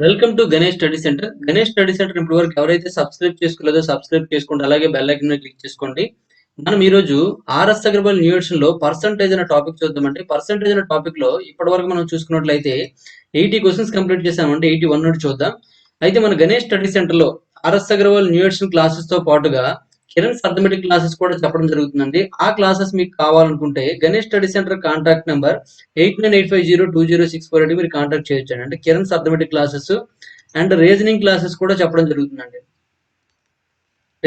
Welcome to Ganesh study centre. Ganesh study centre ఇప్పటి వరకు ఎవరైతే సబ్స్క్రైబ్ చేసుకోలేదో సబ్స్క్రైబ్ చేసుకోండి. అలాగే బెల్ ఐకాన్ మీద క్లిక్ చేసుకోండి. మనం ఈ రోజు ఆర్ఎస్ అగర్వాల్ న్యూ ఎడిషన్ లో పర్సంటేజ్ అనే టాపిక్ చూద్దామండి. పర్సంటేజ్ అనే టాపిక్ లో ఇప్పటి వరకు మనం చూసుకున్నట్లయితే 80 క్వశ్చన్స్ కంప్లీట్ చేసామంటే 81 నుండి చూద్దాం. అయితే మన గణేష్ స్టడీ సెంటర్ లో RS Agarwal new edition classes తో పాటుగా కిరణ్ అర్థమెటిక్ క్లాసెస్ కూడా చెప్పడం జరుగుతుందండి. ఆ క్లాసెస్ మీకు కావాలనుకుంటే Ganesh study centre contact number 8985020648 మీరు కాంటాక్ట్ చేయొచ్చు. అంటే Kiran arithmetic classes and reasoning classes కూడా చెప్పడం జరుగుతుందండి.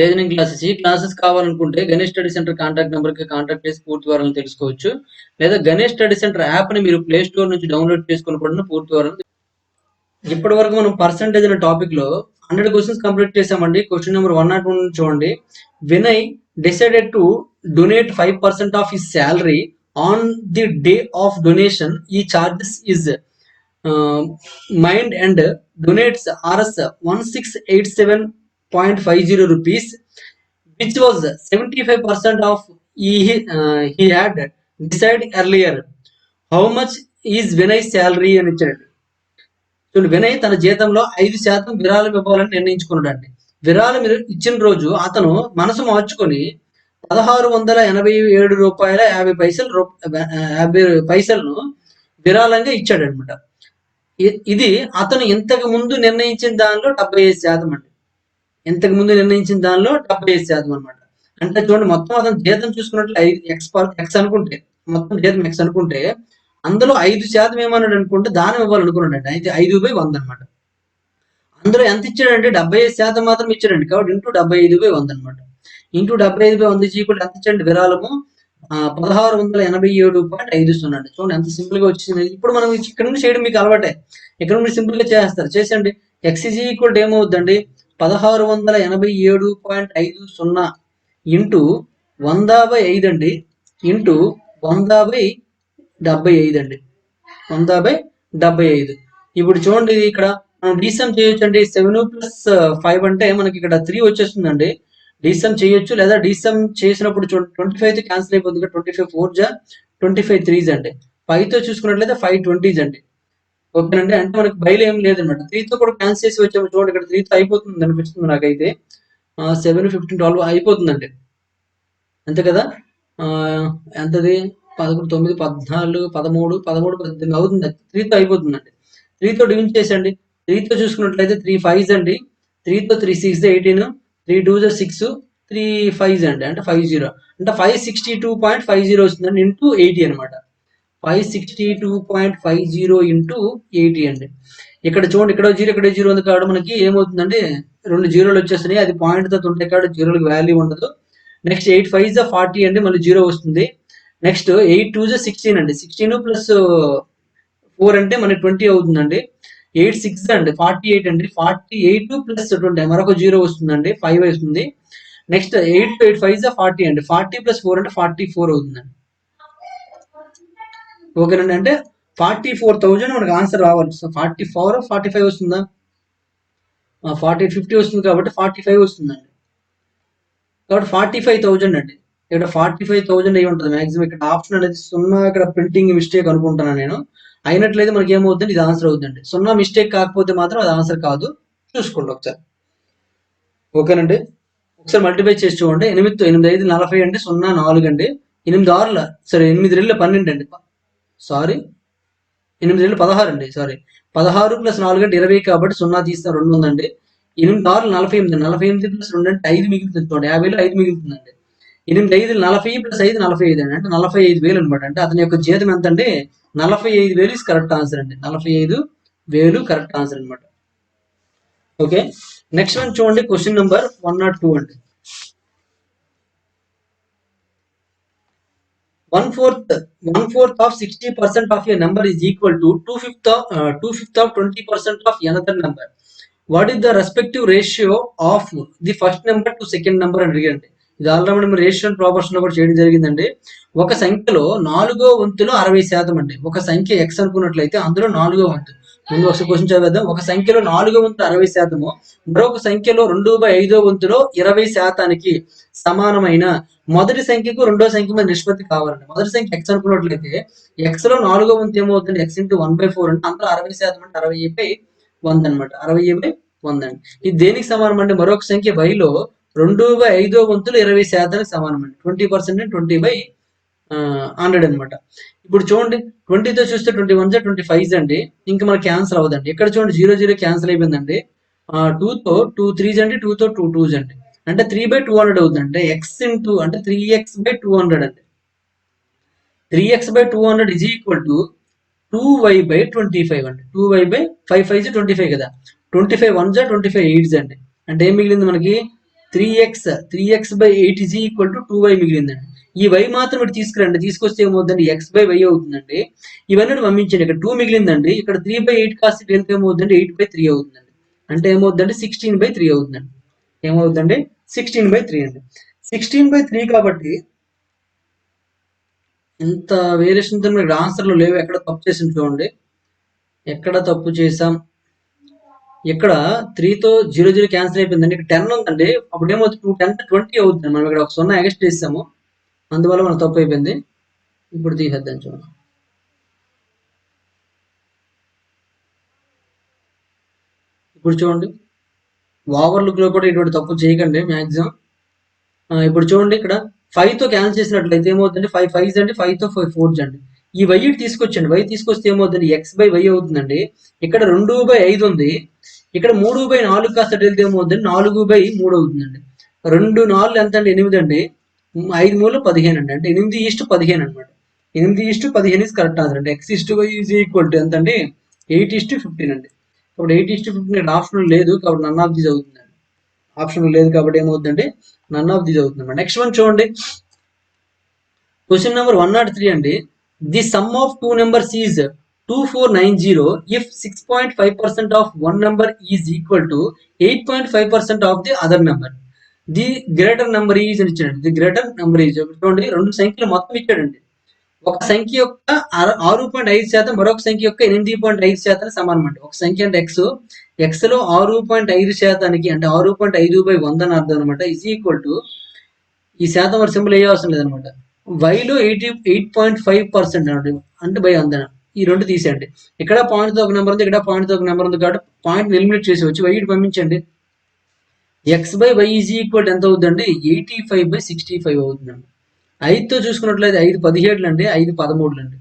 రీజనింగ్ క్లాసెస్ ఈ క్లాసెస్ కావాలనుకుంటే Ganesh study centre contact number కి కాంటాక్ట్ చేసి పూర్తి వివరాలను తెలుసుకోవచ్చు. లేదా గణేష్ స్టడీ సెంటర్ యాప్ ని మీరు ప్లే స్టోర్ నుంచి డౌన్లోడ్ చేసుకుని కూడా పూర్తి వివరాలు. ఇప్పటి వరకు మనం పర్సంటేజ్ అనే టాపిక్ లో 100 క్వశ్చన్స్ కంప్లీట్ చేసామండి. క్వశ్చన్ నెంబర్ 101 చూడండి. Vinay decided to donate 5% of his salary on the day of donation. He charges his mind and donates Rs 1687.50 rupees, which was 75% of he had decided earlier. How much is Vinay's salary అని ఇచ్చాడు. చూడండి, వినయ్ తన జీతంలో 5% విరాళం ఇవ్వాలని నిర్ణయించుకున్నాడండి. విరాళం ఇచ్చిన రోజు అతను మనసు మార్చుకొని 1687 రూపాయల 50 పైసలను విరాళంగా ఇచ్చాడు అనమాట. ఇది అతను ఇంతకు ముందు నిర్ణయించిన దానిలో 75% అండి. ఇంతకు ముందు నిర్ణయించిన దానిలో 75% అనమాట. అంటే చూడండి, మొత్తం అతను జీతం చూసుకున్నట్లు ఎక్స్ అనుకుంటే, మొత్తం జీతం ఎక్స్ అనుకుంటే అందులో 5% ఏమన్నాడు అనుకుంటే దానం ఇవ్వాలనుకున్నాడు. అయితే 5/100 అనమాట. అందులో ఎంత ఇచ్చాడంటే 75% మాత్రం ఇచ్చాడండి. కాబట్టి ఇంటూ 75/100 అనమాట. ఇంటూ 75/100 ఎంత ఇచ్చాడు విరాళము 1687.50 అండి. చూడండి ఎంత సింపుల్ గా వచ్చింది. ఇప్పుడు మనం ఇక్కడ నుండి చేయడం మీకు అలవాటే. ఇక్కడ నుండి సింపుల్ గా చేస్తారు. చేసండి. ఎక్స్ ఈజ్ ఈక్వల్ ఏమవుద్దండి 1687.50 ఇంటూ 100/5 అండి ఇంటూ 100/75 అండి. 100/75. ఇప్పుడు చూడండి, ఇక్కడ మనం డీసమ్ చేయొచ్చు అండి. 7 + 5 అంటే మనకి ఇక్కడ 3 వచ్చేస్తుందండి. డీసమ్ చేయొచ్చు, లేదా డీసమ్ చేసినప్పుడు 25 క్యాన్సిల్ అయిపోతుంది. 25 4 25 3 అండి. 5 తో చూసుకున్నట్లయితే 5 20s అండి. ఓకేనండి. అంటే మనకి బయలు ఏం లేదనమాట. 3 తో కూడా క్యాన్సిల్ చేసి వచ్చాము. చూడండి, ఇక్కడ 3 తో అయిపోతుంది అనిపిస్తుంది నాకైతే. 7 15 12 అయిపోతుందండి. అంతే కదా. ఎంతది 11 9 14 13 13 18 అవుతుంది. 3 తో అయిపోతుందండి. 3 తో డివిజన్ చేసండి. 3 తో చూసుకున్నట్లయితే 3 5s అండి. 3 తో 3 6 18, 3 2s 6, 3 5s అండి. అంటే 50 అంటే 562.50 వస్తుందండి ఇంటూ 80 అనమాట. 562.50 ఇంటూ 80 అండి. ఇక్కడ చూడండి, ఇక్కడ 0 ఇక్కడ 0 ఉంది కాబట్టి మనకి ఏమవుతుందండి 2 జీరోలు వచ్చేస్తున్నాయి. అది పాయింట్ తో ఉంటే కాబట్టి జీరోలకు వాల్యూ ఉండదు. నెక్స్ట్ 8 5s 40 అండి, మళ్ళీ 0 వస్తుంది. నెక్స్ట్ 8 2s 16 అండి. 16 ప్లస్ 4 అంటే మనకి 20 అవుతుందండి. 8 6 అండి 48 అండి. 48 ప్లస్ 20 మరొక 0 వస్తుందండి, 5 వస్తుంది. నెక్స్ట్ 8 8 5s 40 అండి. 40 ప్లస్ 4 అంటే 44 అవుతుందండి. ఓకేనండి. అంటే 44,000 మనకు ఆన్సర్ రావాలి. సో 44 45 వస్తుందా? 40 50 వస్తుంది కాబట్టి 45 వస్తుందండి. కాబట్టి 45,000 అండి. ఇక్కడ 45,000 అయి ఉంటుంది మాక్సిమం. ఇక్కడ ఆప్షన్ అనేది 0, ఇక్కడ ప్రింటింగ్ మిస్టేక్ అనుకుంటున్నాను నేను. అయినట్లయితే మనకి ఏమవుతుంది, ఇది ఆన్సర్ అవుతుందండి. 0 మిస్టేక్ కాకపోతే మాత్రం అది ఆన్సర్ కాదు. చూసుకోండి ఒకసారి. ఓకేనండి. ఒకసారి మల్టిప్లై చేసి చూడండి. 8 8 5 40 అండి. 0 4 అండి. 8 6 సరే 8 2 12 అండి. సారీ 8 2 16 అండి. సారీ 16 + 4 అంటే 20 కాబట్టి 0 తీస్తే 2 ఉందండి. 8 6 48 48 + 2 అంటే 5 మిగులుతుంది. చూడండి 50లో 5 మిగులుతుందండి. 8 5 40 + 5 45 అండి. అంటే 45,000 అనమాట. అంటే అతని యొక్క జీతం ఎంత అంటే 45,000 ఇస్ కరెక్ట్ ఆన్సర్ అండి. 45,000 కరెక్ట్ ఆన్సర్ అనమాట. ఓకే. నెక్స్ట్ వన్ చూడండి, క్వశ్చన్ నెంబర్ 102 అండి. 1/4 of 60% of a number is equal to 2/5 of 20% of another number. What is the respective ratio of the first number to second number అని అడిగారండి. ఇది already మనం ratio proportion లో కూడా చేయడం జరిగిందండి. ఒక సంఖ్యలో 4వ వంతులో 60% అండి. ఒక సంఖ్య ఎక్స్ అనుకున్నట్లయితే అందులో 4వ వంతు. ముందు ఒక క్వశ్చన్ చదివేద్దాం. ఒక సంఖ్యలో 4వ వంతు 60%, మరొక సంఖ్యలో 2/5వ వంతులో 20%కి సమానమైన మొదటి సంఖ్యకు రెండో సంఖ్య మీద నిష్పత్తి కావాలండి. మొదటి సంఖ్య ఎక్స్ అనుకున్నట్లయితే ఎక్స్ లో 4వ వంతు ఏమవుతుంది, ఎక్స్ ఇంటూ 1/4 అంటే అందులో 60% అంటే 60/4 100 అనమాట. 60/100 అండి. ఇది దేనికి సమానం అంటే మరొక సంఖ్య వైలో 2/5 వంతులు 20% సమానం అండి. 20% అంటే 20/100 అనమాట. ఇప్పుడు చూడండి 20తో చూస్తే 21 జా 25 అండి. ఇంకా మనకి క్యాన్సిల్ అవ్వదండి. ఇక్కడ చూడండి 0 క్యాన్సిల్ అయిపోయిందండి. 2తో 2 3 అండి, 2తో 2 2 అండి. అంటే 3/200 అవుతుంది. అంటే ఎక్స్ ఇంటూ అంటే 3x/200 అండి. 3x/200 is equal to 2y/25 అండి. 2y/5 5 25 కదా. 25 1 జా 25 8 అండి. అంటే ఏం మిగిలింది మనకి 3x/8 is equal to 2y మిగిలిందండి. ఈ y మాత్రం ఇటు తీసుకురండి. తీసుకొస్తే ఏమవుతుందండి x/y అవుతుందండి. ఇవన్నీ పంపించండి. ఇక్కడ 2 మిగిలిందండి. ఇక్కడ 3/8 కాస్త వెళ్తే ఏమవుతుందండి 8/3 అవుతుందండి. అంటే ఏమవుతుందండి 16/3 అవుతుందండి. ఏమవుతుందండి 16/3 అండి. 16/3 కాబట్టి ఇంత వేరియేషన్తో మీకు ఆన్సర్లు లేవు. ఎక్కడ తప్పు చేసి చూడండి. ఎక్కడ తప్పు చేసాం. ఇక్కడ 3తో 0 క్యాన్సిల్ అయిపోయిందండి. ఇక్కడ 10 ఉందండి. అప్పుడు ఏమవుతుంది 2 10 20 అవుతుంది. మనం ఇక్కడ ఒక 0 ఎక్స్ట్రా చేసాము. అందువల్ల మనం తప్పు అయిపోయింది. ఇప్పుడు తీసేద్దాం చూడండి. ఇప్పుడు చూడండి ఓవర్లుక్ లో కూడా ఇటువంటి తప్పు చేయకండి మ్యాక్సిమం. ఇప్పుడు చూడండి ఇక్కడ 5తో క్యాన్సిల్ చేసినట్లయితే ఏమవుతుందండి 5 5 అండి, 5తో 5 4 అండి. ఈ y తీసుకొచ్చండి. y తీసుకొస్తే ఏమవుతుంది x/y అవుతుందండి. ఇక్కడ 2/5 ఉంది. ఇక్కడ 3/4 కాస్త వెళ్తే ఏమవుతుంది 4/3 అవుతుందండి. 2 4 ఎంత అండి 8 అండి. 5 3 15 అండి. అంటే 8:15 అనమాట. 8:15 ఇస్ కరెక్ట్ ఆన్సర్. అంటే x/y ఈజ్ ఈక్వల్ టు ఎంత అండి 8:15 అండి. కాబట్టి 8:15 ఆప్షన్ లేదు కాబట్టి నన్ ఆఫ్ దిస్ అవుతుందండి. ఆప్షన్ లేదు కాబట్టి ఏమవుతుందంటే నన్ ఆఫ్ దిస్ అవుతుంది. నెక్స్ట్ వన్ చూడండి. క్వశ్చన్ నెంబర్ 103 అండి. The some of two numbers is 2490 if 6.5% of one number is equal to 8.5% of the other number. The greater number is అని ఇచ్చాడండి. The greater number is చూడండి 2 సంఖ్యలు మొత్తం ఇచ్చాడండి. ఒక సంఖ్య యొక్క 6.5% మరొక సంఖ్య యొక్క 8.5% సమానం అండి. ఒక సంఖ్య అంటే ఎక్స్ లో 6.5% అంటే 6.5/100 అని అర్థం అనమాట. ఈజ్ ఈక్వల్ టు ఈ శాతం వరకు సింపుల్ ఏ అవసరం లేదనమాట. వైలో 8.5% అంటే బై 100. ఈ రెండు తీసేయండి. ఇక్కడ పాయింట్ తో ఒక నెంబర్ ఉంది, ఇక్కడ పాయింట్ తో ఒక నెంబర్ ఉంది కాబట్టి పాయింట్ ఎలిమినేట్ చేసి వచ్చి వైట్ పంపించండి. x/y ఈజ్ ఈక్వల్ ఎంత అవుతుందండి 85/65 అవుతుందండి. 5తో చూసుకున్నట్లయితే 5 17 అండి, 5 13 అండి.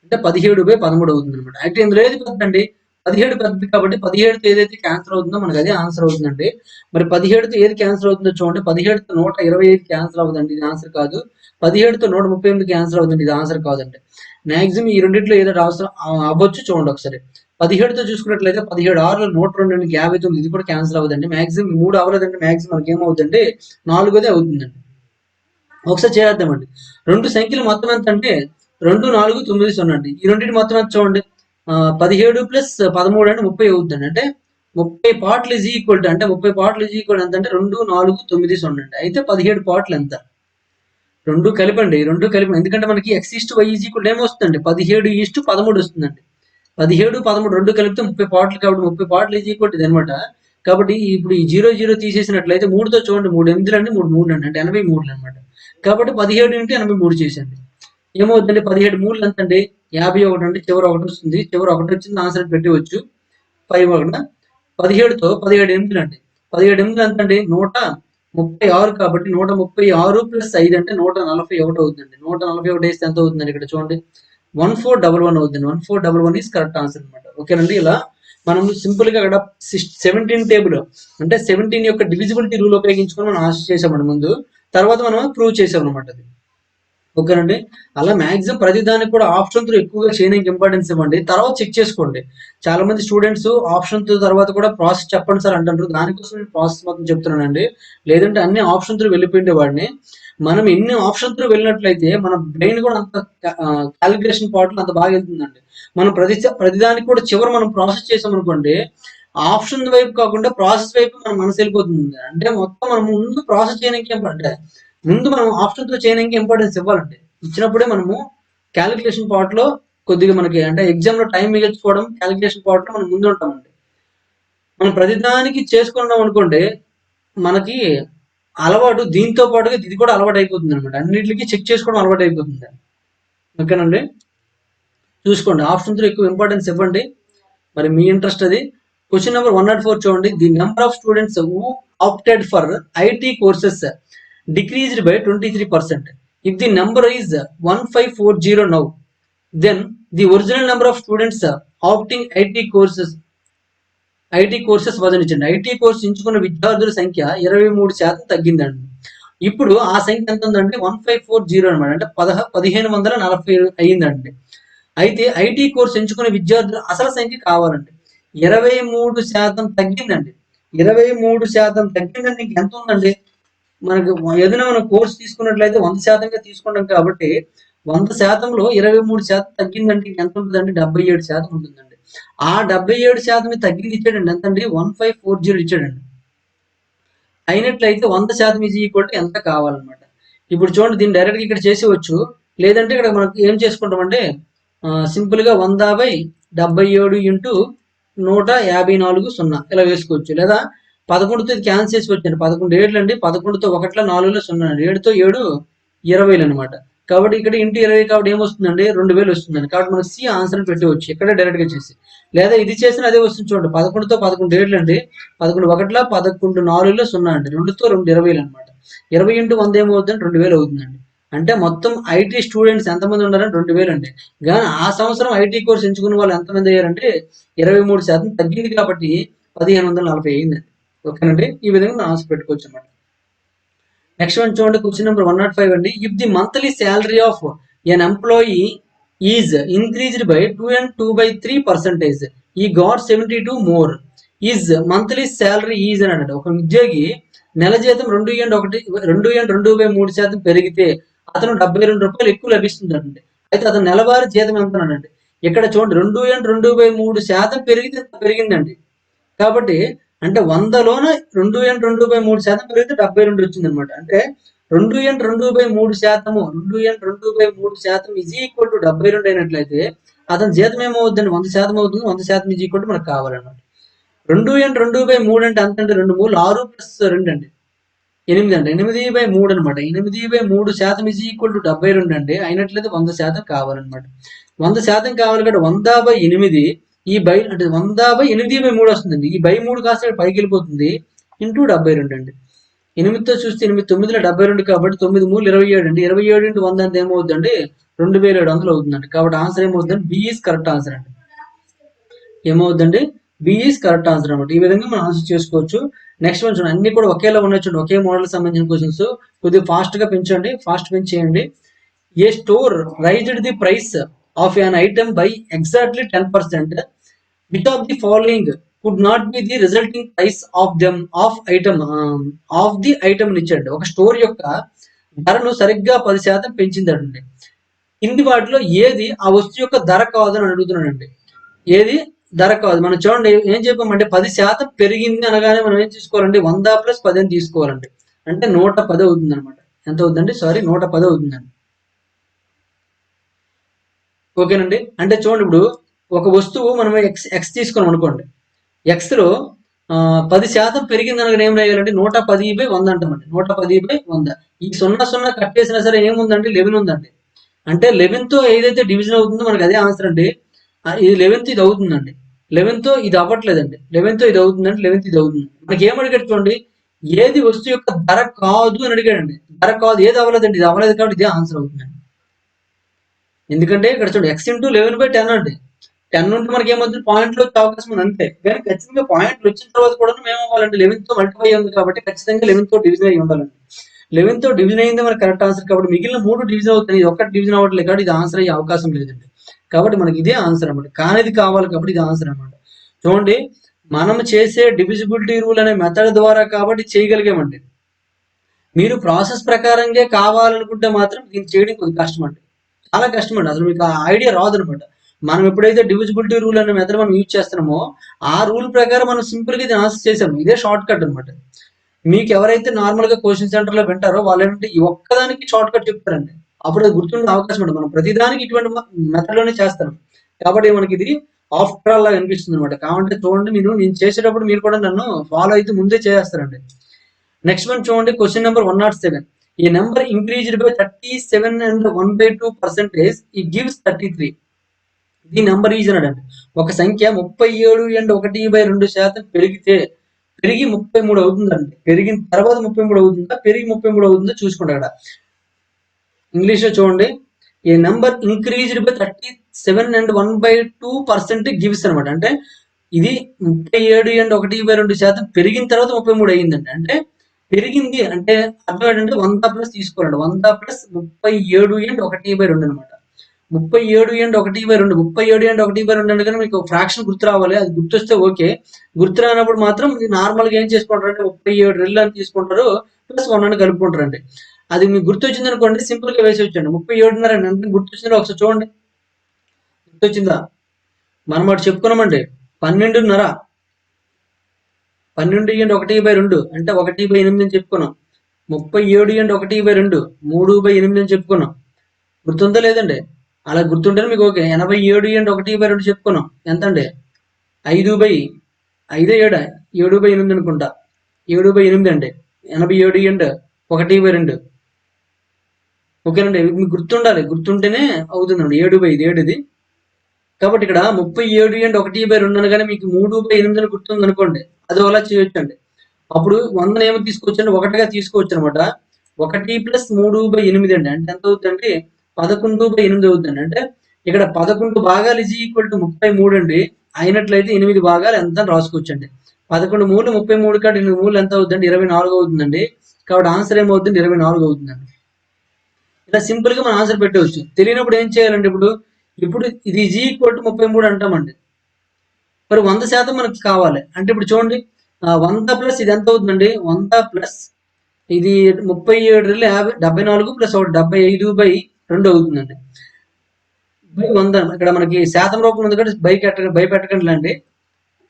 అంటే 17/13 అవుతుంది అనమాట. అయితే ఇందులో ఏది పెద్దండి 17 పెద్దది కాబట్టి 17తో ఏదైతే క్యాన్సర్ అవుతుందో మనకు అదే ఆన్సర్ అవుతుందండి. మరి 17తో ఏది క్యాన్సర్ అవుతుందో చూడండి. 17తో 125 క్యాన్సర్ అవుతుందండి, ఇది ఆన్సర్ కాదు. 17తో 138 క్యాన్సర్ అవుతుంది, ఇది ఆన్సర్ కాదండి. మాక్సిమం ఈ రెండింటిలో ఏదో అవసరం అవ్వచ్చు చూడండి ఒకసారి. 17తో చూసుకున్నట్లయితే 17 6 102 59 ఇది కూడా క్యాన్సర్ అవ్వదండి. మాక్సిమం 3 అవ్వలేదండి. మాక్సిమం మనకి ఏమవుతుందంటే 4దే అవుతుందండి. ఒకసారి చేద్దామండి. 2 సంఖ్యలు మొత్తం ఎంత అంటే 2 4 9 0 అండి. ఈ రెండింటి మొత్తం ఎంత చూడండి 17 + 13 అంటే 30 అవుతుందండి. అంటే 30 పార్ట్లు ఈజ్ ఈక్వల్ టు అంటే 30 పార్ట్లు ఈజ్ ఈక్వల్ ఎంత అంటే 2 4 9 0 అండి. అయితే 17 పార్ట్లు ఎంత? రెండు కలిపండి. ఎందుకంటే మనకి x/y ఈజ్ ఈక్వల్ ఏమొస్తుందండి 17:13 వస్తుందండి. 17 13 రెండు కలిపితే 30 పార్ట్లు కాబట్టి 30 పార్ట్లు ఈజ్ ఈక్వల్ ఇది అనమాట. కాబట్టి ఇప్పుడు ఈ 0 0 తీసేసినట్లయితే 3తో చూడండి 3 8 అండి 3 3 అండి. అంటే 83 అనమాట. కాబట్టి 17 × 83 చేసండి. ఏమవుతుందండి 17 3 ఎంత అండి 51 అండి. చివరి ఒకటి వస్తుంది. చివరి ఒకటి వచ్చింది ఆన్సర్ పెట్టవచ్చు. 5 ఒకటి 17తో 17 8 అండి. 17 8 ఎంత అండి 136 కాబట్టి 136 + 5 అంటే 141 అవుతుందండి. 141 వేస్తే ఎంత అవుతుందండి ఇక్కడ చూడండి 1411 అవుతుంది. 1411 ఈస్ కరెక్ట్ ఆన్సర్ అనమాట. ఓకేనండి. ఇలా మనం సింపుల్ గా అక్కడ 17 టేబుల్ అంటే 17 యొక్క డివిజిబిలిటీ రూల్ ఉపయోగించుకొని మనం ఆన్సర్ చేసామండి ముందు. తర్వాత మనం ప్రూవ్ చేసాం అనమాట అది. ఓకేనండి. అలా మాక్సిమం ప్రతిదానికి కూడా ఆప్షన్ త్రూ ఎక్కువగా చేయడానికి ఇంపార్టెన్స్ ఇవ్వండి. తర్వాత చెక్ చేసుకోండి. చాలా మంది స్టూడెంట్స్ ఆప్షన్ త్రూ తర్వాత కూడా ప్రాసెస్ చెప్పండి సార్ అంటారు. దానికోసం నేను ప్రాసెస్ మొత్తం చెప్తున్నానండి. లేదంటే అన్ని ఆప్షన్ త్రూ వెళ్ళిపోయిండే వాడిని. మనం ఎన్ని ఆప్షన్ త్రూ వెళ్ళినట్లయితే మన బ్రెయిన్ కూడా అంత క్యాలిక్యులేషన్ పార్ట్ అంత బాగా వెళ్తుందండి. మనం ప్రతిదానికి కూడా చివరి మనం ప్రాసెస్ చేసాం అనుకోండి ఆప్షన్ వైపు కాకుండా ప్రాసెస్ వైపు మన మనసు వెళ్ళిపోతుంది. అంటే మొత్తం మనం ముందు ప్రాసెస్ చేయడానికి అంటే ముందు మనం ఆప్షన్ తో చేయడానికి ఇంపార్టెన్స్ ఇవ్వాలండి. ఇచ్చినప్పుడే మనము క్యాలిక్యులేషన్ పార్ట్ లో కొద్దిగా మనకి అంటే ఎగ్జామ్ లో టైం మిగిల్చుకోవడం క్యాలిక్యులేషన్ పార్ట్ లో మనం ముందు ఉంటామండి. మనం ప్రతిదానికి చేసుకున్నాం అనుకోండి మనకి అలవాటు దీంతో పాటుగా ఇది కూడా అలవాటు అయిపోతుంది అనమాట. అన్నిటికీ చెక్ చేసుకోవడం అలవాటు అయిపోతుంది. ఓకేనండి. చూసుకోండి ఆప్షన్ త్రూ ఎక్కువ ఇంపార్టెన్స్ ఇవ్వండి. మరి మీ ఇంట్రెస్ట్ అది. క్వశ్చన్ నెంబర్ 104 చూడండి. The number of students who opted for IT courses decreased by 23%. If the number is 1540 now, then the original number of students opting IT courses వదనించండి. IT course ఎంచుకున్న విద్యార్థుల సంఖ్య 23% తగ్గిందండి. ఇప్పుడు ఆ సంఖ్య ఎంత ఉందంటే 1540 అనమాట, అంటే 1540 అయ్యిందండి. అయితే ఐటీ కోర్స్ ఎంచుకునే విద్యార్థుల అసలు సంఖ్య కావాలండి. 23% తగ్గిందండి. 23% తగ్గిందండి. ఎంత ఉందండి? మనకు ఏదైనా మనం కోర్స్ తీసుకున్నట్లయితే 100%గా తీసుకుంటాం కాబట్టి 100%లో 23% తగ్గిందంటే ఎంత ఉంటుందండి? 77% ఉంటుందండి. ఆ 77% తగ్గింది ఇచ్చాడండి. ఎంతండి? 1540 ఇచ్చాడండి. అయినట్లయితే 100% ఈజ్ ఈక్వల్ టు ఎంత కావాలన్నమాట. ఇప్పుడు చూడండి, దీన్ని డైరెక్ట్గా ఇక్కడ చేసేవచ్చు. లేదంటే ఇక్కడ మనకు ఏం చేసుకుంటామంటే సింపుల్ గా 100/77 ఇంటూ 154 ఇలా వేసుకోవచ్చు. లేదా 11తో ఇది క్యాన్సిల్ చేసుకోవచ్చు. 11 ఏళ్ళు అండి, 11తో 1 4 0 7తో 7 20 అనమాట. కాబట్టి ఇక్కడ ఇంటూ 20 కాబట్టి ఏమొస్తుందండి? 2000 వస్తుందండి. కాబట్టి మనం సి ఆన్సర్ పెట్టవచ్చు ఇక్కడే డైరెక్ట్ గా చేసి. లేదా ఇది చేసిన అదే వస్తుంది చూడండి. 11తో 11 ఏళ్ళు అండి, 11 1 11 4 0 అండి, 2తో 2 20 అనమాట. 20 ఇంటూ 100 ఏమవుతుందండి? 2000 అవుతుందండి. అంటే మొత్తం ఐటీ స్టూడెంట్స్ ఎంతమంది ఉన్నారంటే 2000 అండి. కానీ ఆ సంవత్సరం ఐటీ కోర్స్ ఎంచుకున్న వాళ్ళు ఎంతమంది అయ్యారంటే 23% తగ్గింది కాబట్టి 1540 అయిందండి. ఓకేనండి, ఈ విధంగా మనం ఆన్సర్ పెట్టుకోవచ్చు అనమాట. నెక్స్ట్ వన్ చూడండి, క్వశ్చన్ నెంబర్ 105 అండి. If the monthly salary of N employee is increased by 2.3%, ఈ got 72 more. Is monthly salary is అని అన్నాడు. ఒక ఉద్యోగి నెల జీతం 2.2/3% పెరిగితే అతను 72 రూపాయలు ఎక్కువ లభిస్తుందండి. అయితే అతను నెలవారీ జీతం ఎంత అన్నాడండి. ఇక్కడ చూడండి, 2.2/3% పెరిగితే పెరిగిందండి. కాబట్టి అంటే 100లోన 2.2/3% పెరిగితే 72 వచ్చింది అనమాట. అంటే 2.2/3%, 2.2/3% ఈజ్ ఈక్వల్ టు 72 అయినట్లయితే అతని జీతం ఏమవుతుందండి? 100% అవుతుంది. 100% ఈజ్ ఈక్వల్ టు మనకు కావాలన్నమాట. 2.2/3 అంటే అంత అంటే 2 3 6 ప్లస్ 2 అండి 8 అండి. 8/3 అనమాట. 8/3% ఈజ్ ఈక్వల్ టు 72 అండి. అయినట్లయితే 100% కావాలన్నమాట. 100% కావాలి కాబట్టి 100/8 ఈ బై అంటే 100/8/3 వస్తుందండి. ఈ బై 3 కాస్త పైకి వెళ్ళిపోతుంది. ఇంటూ 72 అండి. 8తో చూస్తే 8 9 72 కాబట్టి 9 3 27 అండి. 27 ఇంటూ 100 అంటే ఏమవుతుందండి? 2700 అవుతుందండి. కాబట్టి ఆన్సర్ ఏమవుతుందండి? బి ఈజ్ కరెక్ట్ ఆన్సర్ అండి. ఏమవుతుందండి? బి ఈజ్ కరెక్ట్ ఆన్సర్ అనమాట. ఈ విధంగా మనం ఆన్సర్ చేసుకోవచ్చు. నెక్స్ట్ వన్ చూడండి, అన్ని కూడా ఒకేలా ఉన్నాయి చూడండి, ఒకే మోడల్ సంబంధించిన క్వశ్చన్స్. కొద్దిగా ఫాస్ట్ గా పెంచండి, ఫాస్ట్ పెంచేయండి. A store raised the price of an item by exactly 10%, which of the following could not be the resulting price of them of the item ఇచ్చాడు. ఒక స్టోర్ యొక్క ధరను సరిగ్గా 10% పెంచిందండి. కింది వాటిలో ఏది ఆ వస్తువు యొక్క ధర కాదు అని అడుగుతున్నాడండి. ఏది ధర కాదు? మనం చూడండి ఏం చెప్పామంటే 10% పెరిగింది అనగానే మనం ఏం తీసుకోవాలండి? 100 + 10 అని తీసుకోవాలండి. అంటే 110 అవుతుంది అనమాట. ఎంత అవుతుందండి? సారీ, 110 అవుతుందండి. ఓకేనండి. అంటే చూడండి, ఇప్పుడు ఒక వస్తువు మనం ఎక్స్ తీసుకున్నాం అనుకోండి. ఎక్స్లో 10% పెరిగింది అనగా ఏం రాయాలంటే 110/100 అంటామండి. 110/100. ఈ 0 కట్టేసినా సరే ఏముందండి? 11 ఉందండి. అంటే 11తో ఏదైతే డివిజన్ అవుతుందో మనకి అదే ఆన్సర్ అండి. ఇది 11th ఇది అవుతుందండి. 11తో ఇది అవ్వట్లేదండి. 11తో ఇది అవుతుందండి. 11th ఇది అవుతుంది. మనకి ఏం అడిగాడు చూడండి, ఏది వస్తువు యొక్క ధర కాదు అని అడిగాడండి. ధర కాదు, ఏది అవ్వలేదండి. ఇది అవ్వలేదు కాబట్టి ఇదే ఆన్సర్ అవుతుందండి. ఎందుకంటే ఇక్కడ చూడండి, x ఇంటూ 11/10 అండి. 10 ఉంటే మనకి ఏమవుతుంది? పాయింట్లు వచ్చే అవకాశం ఉంది అంతే. కానీ ఖచ్చితంగా పాయింట్లు వచ్చిన తర్వాత కూడా మేము అవ్వాలంటే 11తో మల్టిప్లై అయ్యింది కాబట్టి ఖచ్చితంగా 11తో డివిజన్ అయ్యి ఉండాలండి. 11తో డివిజన్ అయింది మనకి కరెక్ట్ ఆన్సర్ కాబట్టి మిగిలిన 3 డివిజన్ అవుతాయి. ఒక్కటి డివిజన్ అవ్వట్లేదు కాబట్టి ఇది ఆన్సర్ అయ్యే అవకాశం లేదండి. కాబట్టి మనకి ఇదే ఆన్సర్ అనమాట. కానిది కావాలి కాబట్టి ఇది ఆన్సర్ అనమాట. చూడండి, మనం చేసే డివిజిబిలిటీ రూల్ అనే మెథడ్ ద్వారా కాబట్టి చేయగలిగామండి. మీరు ప్రాసెస్ ప్రకారంగా కావాలనుకుంటే మాత్రం దీన్ని చేయడం కొద్దిగా కష్టం అండి. చాలా కష్టం అండి. అసలు మీకు ఆ ఐడియా రాదు అనమాట. మనం ఎప్పుడైతే డివిజిబిలిటీ రూల్ అనే మెథడ్ మనం యూజ్ చేస్తున్నామో ఆ రూల్ ప్రకారం మనం సింపుల్ గా ఇది ఆన్సర్ చేసాము. ఇదే షార్ట్ కట్ అనమాట. మీకు ఎవరైతే నార్మల్ గా కోచింగ్ సెంటర్ లో వింటారో వాళ్ళు ఏంటంటే ఈ ఒక్కదానికి షార్ట్ కట్ చెప్తారండి. అప్పుడు అది గుర్తుండే అవకాశం ఉంటుంది. మనం ప్రతిదానికి ఇటువంటి మెథడ్ లోనే చేస్తాం. కాబట్టి మనకి ఇది ఆఫ్టర్ ఆల్ లాగా అనిపిస్తుంది అనమాట. కాబట్టి చూడండి, నేను చేసేటప్పుడు మీరు కూడా నన్ను ఫాలో అయితే ముందే చేస్తారండి. నెక్స్ట్ వన్ చూడండి, క్వశ్చన్ నెంబర్ 107. ఈ number increased by 37 and 1/2%, it gives 33. దీని నెంబర్ ఈజ్ అన్నాడండి. ఒక సంఖ్య 37.1/2% పెరిగి 33 అవుతుందండి. పెరిగిన తర్వాత 33 అవుతుందా, పెరిగి 33 అవుతుందో చూసుకోండి. అక్కడ ఇంగ్లీష్ లో చూడండి, ఏ నెంబర్ ఇంక్రీజ్డ్ బై 37.1/2% గివ్స్ అనమాట. అంటే ఇది 37.1/2% పెరిగిన తర్వాత 33 అయ్యిందండి. అంటే పెరిగింది అంటే అర్థం ఏంటంటే 100 ప్లస్ తీసుకోవాలండి. 100 ప్లస్ 37.1/2 అనమాట. 37.1/2 37.1/2 అంటే మీకు ఫ్రాక్షన్ గుర్తు రావాలి. అది గుర్తొస్తే ఓకే. గుర్తు రానప్పుడు మాత్రం నార్మల్గా ఏం చేసుకుంటారు అంటే 37 రెళ్ళు అని తీసుకుంటారు, ప్లస్ 1 అని కలుపుకుంటారండి. అది మీకు గుర్తొచ్చింది అనుకోండి, సింపుల్ గా వేసి వచ్చండి. 37.5 అంటే గుర్తొచ్చిందో ఒకసారి చూడండి. గుర్తొచ్చిందా? మనం అటు చెప్పుకున్నామండి 12.5. 12.1/2 అంటే 1/8 అని చెప్పుకున్నాం. 37.1/2 3/8 అని చెప్పుకున్నాం. గుర్తుందా లేదండి? అలా గుర్తుంటే మీకు ఓకే. 87.1/2 చెప్పుకున్నాం. ఎంత అండి? 5/5 7/8 అనుకుంటా. 7/8 అండి. 87.1/2. ఓకేనండి. మీకు గుర్తుండాలి, గుర్తుంటేనే అవుతుందండి. 7/5 7 కాబట్టి ఇక్కడ 37.1/2 అనగానే మీకు 3/8 గుర్తుంది అనుకోండి, అది అలా చేయొచ్చండి. అప్పుడు 100 ఏమో తీసుకోవచ్చండి, ఒకటిగా తీసుకోవచ్చు అనమాట. 1 ప్లస్ 3/8 అండి. అంటే ఎంత అవుతుందండి? 11/8 అవుతుందండి. అంటే ఇక్కడ 11 భాగాలు ఈజ్ ఈక్వల్ టు 33 అండి. అయినట్లయితే 8 భాగాలు ఎంత అని రాసుకోవచ్చండి. 11 మూలు 33 కాదు 8 మూలు ఎంత అవుతుందండి? 24 అవుతుందండి. కాబట్టి ఆన్సర్ ఏమవుతుంది? 24 అవుతుందండి. ఇలా సింపుల్ గా మనం ఆన్సర్ పెట్టవచ్చు. తెలియనప్పుడు ఏం చేయాలండి? ఇప్పుడు ఇది ఈజ్ ఈక్వల్ టు 33 అంటామండి. మరి 100% మనకు కావాలి అంటే ఇప్పుడు చూడండి, 100 ప్లస్ ఇది ఎంత అవుతుందండి? 100 ప్లస్ ఇది 37 74 ప్లస్ 75/2 అవుతుందండి. బై 100 ఇక్కడ మనకి శాతం రూపం ఉంది కాబట్టి బై పెట్టకండి అండి.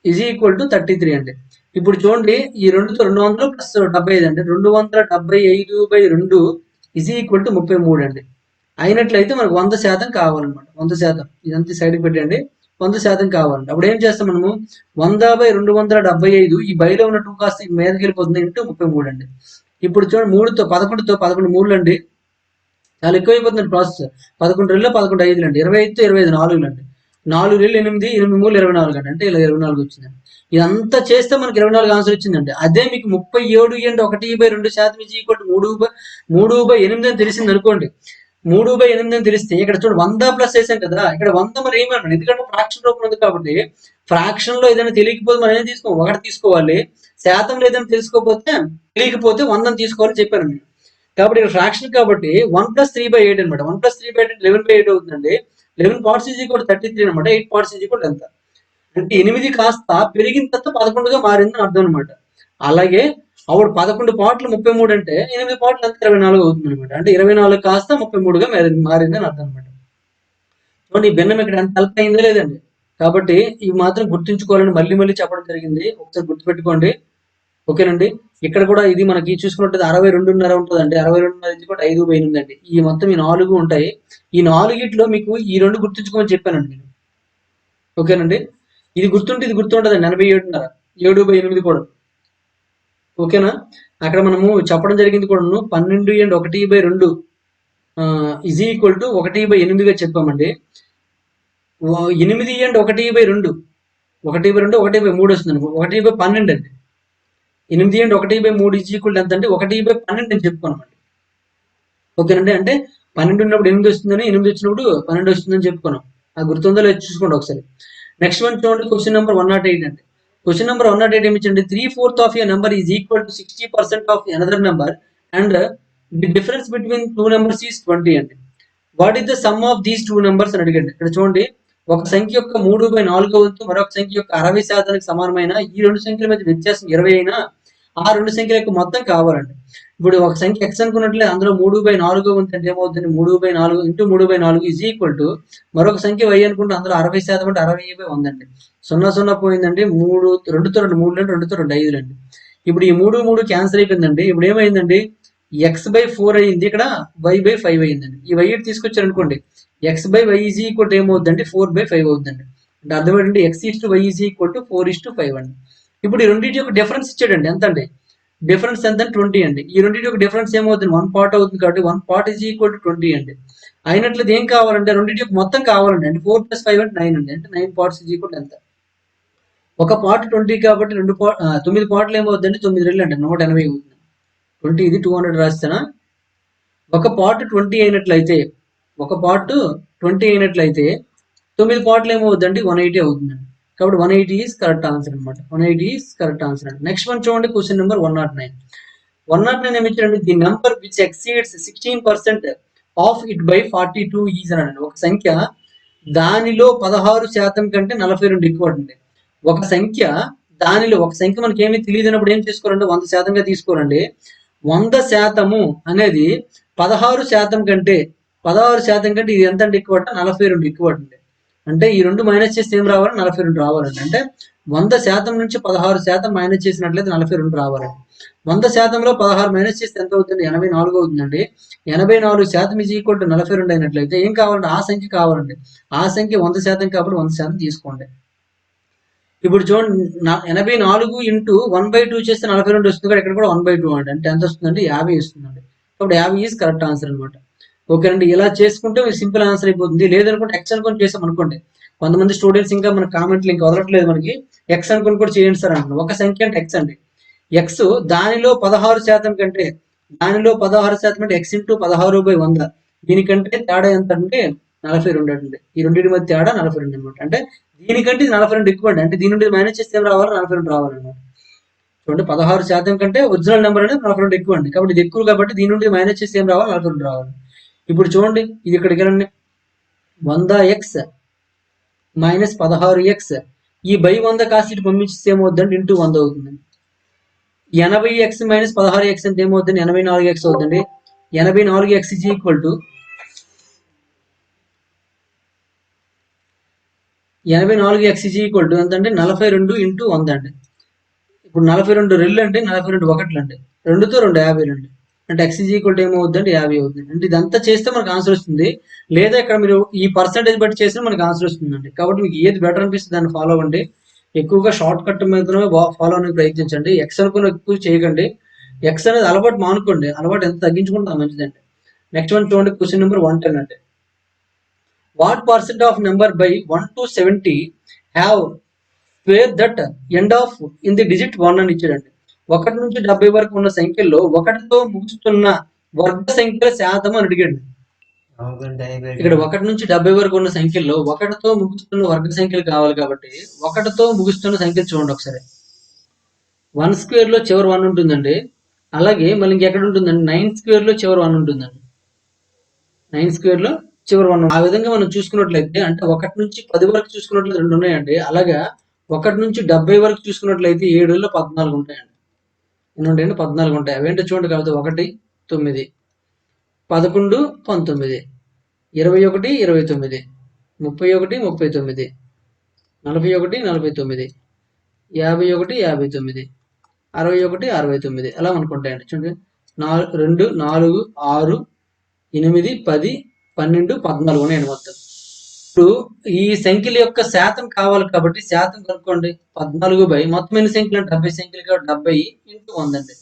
ఈజ్ ఈక్వల్ టు 33 అండి. ఇప్పుడు చూడండి, ఈ 2తో 200 ప్లస్ 75 అండి. 275/2 ఈజ్ ఈక్వల్ టు 33 అండి. అయినట్లయితే మనకు 100% కావాలన్నమాట. 100% ఇదంతా సైడ్కి పెట్టండి. 100% కావాలండి. అప్పుడు ఏం చేస్తాం మనము? 100/275 ఈ బైలో ఉన్న 2 కాస్త మీదకి వెళ్ళిపోతుంది ఇంటూ 33 అండి. ఇప్పుడు చూడండి, 3తో 11 మూడు అండి. చాలా ఎక్కువైపోతుంది ప్రాసెస్. 11 2 11 5 అండి. 25తో 25 4 అండి. 4 2 8 8 3 24 అండి. అంటే ఇలా 24 వచ్చిందండి. ఇదంతా చేస్తే మనకి 24 ఆన్సర్ వచ్చిందండి. అదే మీకు 37.1/2% ఈజ్ ఈక్వల్ టు 3/8 అని తెలిసింది అనుకోండి. 3/8 అని తెలిస్తే ఇక్కడ చూడండి 100 ప్లస్ చేసాం కదా, ఇక్కడ 100 మరి ఏమన్నాడు? ఎందుకంటే ఫ్రాక్షన్ రూపం ఉంది కాబట్టి ఫ్రాక్షన్ లో ఏదైనా తెలియకపోతే మనం ఏం ఒకటి తీసుకోవాలి. శాతం లేదని తెలియకపోతే 100 తీసుకోవాలని చెప్పాను నేను. కాబట్టి ఇక్కడ ఫ్రాక్షన్ కాబట్టి 1+3/8 అనమాట. 1+3/8 11/8 అవుతుందండి. 11 పార్ట్స్ ఈజ్ ఈక్వల్ 33 అనమాట. 8 పార్ట్స్ ఈజ్ ఈక్వల్ ఎంత అంటే 8 కాస్త పెరిగిన తర్వాత 11గా మారిందని అర్థం అనమాట. అలాగే అప్పుడు 11 పార్ట్లు 33 అంటే 8 పార్ట్లు ఎంత 24 అవుతుంది అనమాట. అంటే 24 కాస్త 33గా మారిందని అర్థం అనమాట. చూడండి, ఈ భిన్నం ఇక్కడ ఎంత హెల్ప్ అయిందో లేదండి. కాబట్టి ఇవి మాత్రం గుర్తుంచుకోవాలని మళ్ళీ చెప్పడం జరిగింది. ఒకసారి గుర్తుపెట్టుకోండి. ఓకేనండి. ఇక్కడ కూడా ఇది మనకి చూసుకున్నట్టు 62.5 ఉంటుందండి. 62.5 ఇది కూడా 5/8 అండి. ఈ మొత్తం ఈ 4 ఉంటాయి. ఈ 4గిట్లో మీకు ఈ 2 గుర్తుంచుకోమని చెప్పానండి నేను. ఓకేనండి. ఇది గుర్తుంటే ఇది గుర్తుంటదండి. 87.5 7/8 కూడా. ఓకేనా? అక్కడ మనము చెప్పడం జరిగింది కూడాను 12.1/2 ఈజ్ ఈక్వల్ టు 1/8గా చెప్పామండి. 8.1/2 1/2 1/3 వస్తుందండి. 1/12 అండి. 8.1/3 ఈజ్ ఈక్వల్ ఎంత అంటే 1/12 అని చెప్పుకున్నామండి. ఓకేనండి. అంటే 12 ఉన్నప్పుడు 8 వస్తుందని, 8 వచ్చినప్పుడు 12 వస్తుందని చెప్పుకున్నాం. అది గుర్తుందో లేదో చూసుకోండి ఒకసారి. నెక్స్ట్ వన్ చూడండి, క్వశ్చన్ నెంబర్ 108 అండి. క్వశ్చన్ నెంబర్ 108 ఏమి ఇచ్చండి? 3/4 of a number is equal to 60% of another number and the difference between 2 numbers is 20 అండి. What is the sum of these 2 numbers అని అడిగండి. ఇక్కడ చూడండి, ఒక సంఖ్య యొక్క 3/4 వంతు మరొక సంఖ్య యొక్క 60% సమానమైన ఈ 2 సంఖ్యల మధ్య వ్యత్యాసం 20 అయినా ఆ 2 సంఖ్యల యొక్క మొత్తం కావాలండి. ఇప్పుడు ఒక సంఖ్య x అనుకున్నట్లే అందులో 3/4 వంతు అంటే ఏమవుతుంది? 3/4 ఇంటూ 3/4 ఈజ్ ఈక్వల్ టు మరొక సంఖ్య y అనుకుంటే అందులో 60% అంటే 60/100 అండి. 0 పోయిందండి. 3 2తో 2 3 2తో 2 5 అండి. ఇప్పుడు ఈ 3 3 క్యాన్సిల్ అయిపోయిందండి. ఇప్పుడు ఏమైందండి? x/4 అయింది, ఇక్కడ y/5 అయిందండి. ఈ y తీసుకొచ్చారు అనుకోండి, x/y ఈజ్ ఈక్వల్ టు ఏమవుతుందండి? 4/5 అవుతుందండి. అంటే అర్థం ఏంటంటే x/y ఈజ్ ఈక్వల్ టు 4:5 అండి. ఇప్పుడు ఈ రెండింటి యొక్క డిఫరెన్స్ ఇచ్చాడండి. ఎంత అండి? డిఫరెన్స్ ఎంత 20 అండి. ఈ రెండింటి యొక్క డిఫరెన్స్ ఏమవుతుంది 1 పార్ట్ అవుతుంది కాబట్టి 1 పార్ట్ ఈజ్ ఈక్వల్ టు 20 అండి. అయినట్లయితే ఏం కావాలంటే రెండింటి యొక్క మొత్తం కావాలండి. అంటే 4 + 5 అంటే 9 అండి. అంటే 9 పార్ట్స్ ఈజ్ ఈక్వల్ ఎంత? ఒక పార్ట్ 20 కాబట్టి 9 పార్ట్లు ఏమవుతుందండి 9 రెళ్ళు అంటే 180 అవుతుంది. 20 ఇది 200 రాస్తానా? ఒక పార్ట్ 20 అయినట్లయితే 9 పార్ట్లు ఏమవుతుందండి 180 అవుతుందండి. కాబట్టి 180 ఈజ్ కరెక్ట్ ఆన్సర్ అనమాట. 180 ఈజ్ కరెక్ట్ ఆన్సర్ అండి. నెక్స్ట్ వన్ చూడండి, క్వశ్చన్ నెంబర్ 109. 109 ఏమి ఇచ్చారండి? The number which exceeds 16% of it by 42 is అని. ఒక సంఖ్య దానిలో 16% కంటే 42 ఎక్కువ అండి. ఒక సంఖ్య మనకి ఏమీ తెలియదున్నప్పుడు ఏం తీసుకోవాలంటే 100%గా తీసుకోవాలండి. 100% అనేది 16% కంటే ఇది ఎంత అంటే ఎక్కువ 42 ఎక్కువ అండి. అంటే ఈ రెండు మైనస్ చేస్తే ఏం రావాలి? 42 రావాలండి. అంటే 100% నుంచి 16% మైనస్ చేసినట్లయితే 42 రావాలండి. 100%లో 16 మైనస్ చేస్తే ఎంత అవుతుంది? 84 అవుతుందండి. 84% ఈజ్ ఈక్వల్ టు 42 అయినట్లయితే ఏం కావాలంటే ఆ సంఖ్య కావాలండి. ఆ సంఖ్య 100% కాబట్టి 100% తీసుకోండి. ఇప్పుడు చూడండి, 84 ఇంటూ 1/2 చేస్తే 42 వస్తుంది. ఇక్కడ కూడా 1/2 అండి. అంటే ఎంత వస్తుందండి? 50 వస్తుందండి. కాబట్టి 50 ఈజ్ కరెక్ట్ ఆన్సర్ అనమాట. ఓకేనండి, ఇలా చేసుకుంటే మీరు సింపుల్ ఆన్సర్ అయిపోతుంది. లేదనుకుంటే ఎక్స్ అనుకొని చేసాం అనుకోండి. కొంతమంది స్టూడెంట్స్ ఇంకా మన కామెంట్లు ఇంకా వదలట్లేదు మనకి. ఎక్స్ అనుకొని కూడా చేయండి సార్ అంటున్నారు. ఒక సంఖ్య అంటే ఎక్స్ అండి. ఎక్స్ దానిలో 16% కంటే అంటే ఎక్స్ ఇంటూ 16/100 దీనికంటే తేడా ఎంత అంటే 42 అండి. ఈ రెండింటి మధ్య తేడా 42 అనమాట. అంటే దీనికంటే 42 ఎక్కువ అండి. అంటే దీని నుండి మైనస్ చేస్తే ఏం రావాలి? 42 రావాలన్నమాట. చూడండి, 16% కంటే ఒరిజినల్ నెంబర్ అనేది 42 ఎక్కువ అండి. కాబట్టి ఇది ఎక్కువ కాబట్టి దీని నుండి మైనస్ చేస్తే ఏం రావాలి? 42 రావాలి. ఇప్పుడు చూడండి, ఇది ఇక్కడికి వెళ్ళండి. 100x మైనస్ 16x ఈ బై 100 కాస్త ఇటు పంపించేస్తే ఏమవుతుందండి? ఇంటూ 100 అవుతుంది. 80x మైనస్ 16x అంటే ఏమవుతుంది? 84x అవుతుంది. 84x is equal to 84x is equal to ఎంత అంటే 42 ఇంటూ 100 అండి. ఇప్పుడు 42 రెళ్ళు అంటే 42 ఒకట్లు అండి. 2తో 2 50 అండి. అంటే x ఈజ్ ఈక్వల్ టు ఏమవుతుందంటే 50 అవుతుంది. అంటే ఇదంతా చేస్తే మనకు ఆన్సర్ వస్తుంది. లేదా ఇక్కడ మీరు ఈ పర్సంటేజ్ బట్టి చేస్తే మనకు ఆన్సర్ వస్తుందండి. కాబట్టి మీకు ఏది బెటర్ అనిపిస్తుంది దాన్ని ఫాలో అవ్వండి. ఎక్కువగా షార్ట్ కట్ మీద ఫాలో అనే ప్రయత్నించండి. ఎక్స్ అనుకుని ఎక్కువ చేయకండి. ఎక్స్ అనేది అలవాటు మానుకోండి. అలవాటు ఎంత తగ్గించుకుంటే మంచిదండి. నెక్స్ట్ వన్ చూడండి, క్వశ్చన్ నెంబర్ 110 అండి. What percent of number by 1 to 70 have square that end of in the digit 1 అని ఇచ్చాడండి. 1 నుంచి 70 వరకు ఉన్న సంఖ్యల్లో 1తో ముగుస్తున్న వర్గ సంఖ్యల శాతం అని అడిగాడు. ఇక్కడ 1 నుంచి 70 వరకు ఉన్న సంఖ్యల్లో 1తో ముగుస్తున్న వర్గ సంఖ్యలు కావాలి కాబట్టి 1తో ముగుస్తున్న సంఖ్యలు చూడండి ఒకసారి. 1 స్క్వేర్ లో చివరి 1 ఉంటుందండి. అలాగే మళ్ళీ ఇంకెక్కడ ఉంటుందండి? 9 స్క్వేర్ లో చివరి 1 ఉంటుందండి. 9 స్క్వేర్ లో చివరి 1. ఆ విధంగా మనం చూసుకున్నట్లయితే అంటే 1 నుంచి 10 వరకు చూసుకున్నట్లయితే 2 ఉన్నాయండి. అలాగా 1 నుంచి 70 వరకు చూసుకున్నట్లయితే 7లో 14 ఉంటాయండి. ఎన్ని ఉంటాయండి? 14 ఉంటాయి. అవేంటో చూడండి. కాబట్టి 1 9 11 19 21 29 31 39 41 49 51 59 61 69 అలా అనుకుంటాయండి. చూడండి, 2 4 6 8 10 12 14 ఉన్నాయండి మొత్తం. ఇప్పుడు ఈ సంఖ్యల యొక్క శాతం కావాలి కాబట్టి శాతం కనుక్కోండి. 14 మొత్తం ఎన్ని సంఖ్యలు అంటే 70 సంఖ్యలు కాబట్టి 70 ఇంటూ 100 అండి.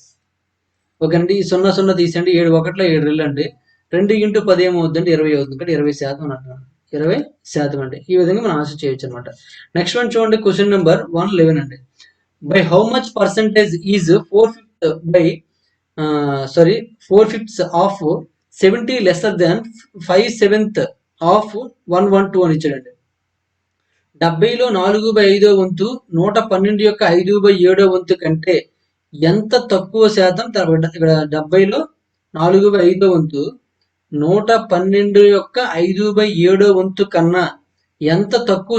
ఓకేనండి, ఈ 0 0 తీసండి. 7 1 7 2 అండి. 2 ఇంటూ 10 ఏమవుతుందండి? 20 అవుతుంది. కాబట్టి 20% అని అంటున్నాను. 20% అండి. ఈ విధంగా మనం ఆన్సర్ చేయొచ్చు అనమాట. నెక్స్ట్ వన్ చూడండి, క్వశ్చన్ నెంబర్ 111 అండి. By how much percentage is 4/5 of 70 lesser than 5/7 of 112 అని ఇచ్చాడండి. 70లో 4/5 వంతు 112 యొక్క 5/7 వంతు కంటే ఎంత తక్కువ శాతం? ఇక్కడ 70లో 4/5 వంతు 112 యొక్క 5/7 వంతు కన్నా ఎంత తక్కువ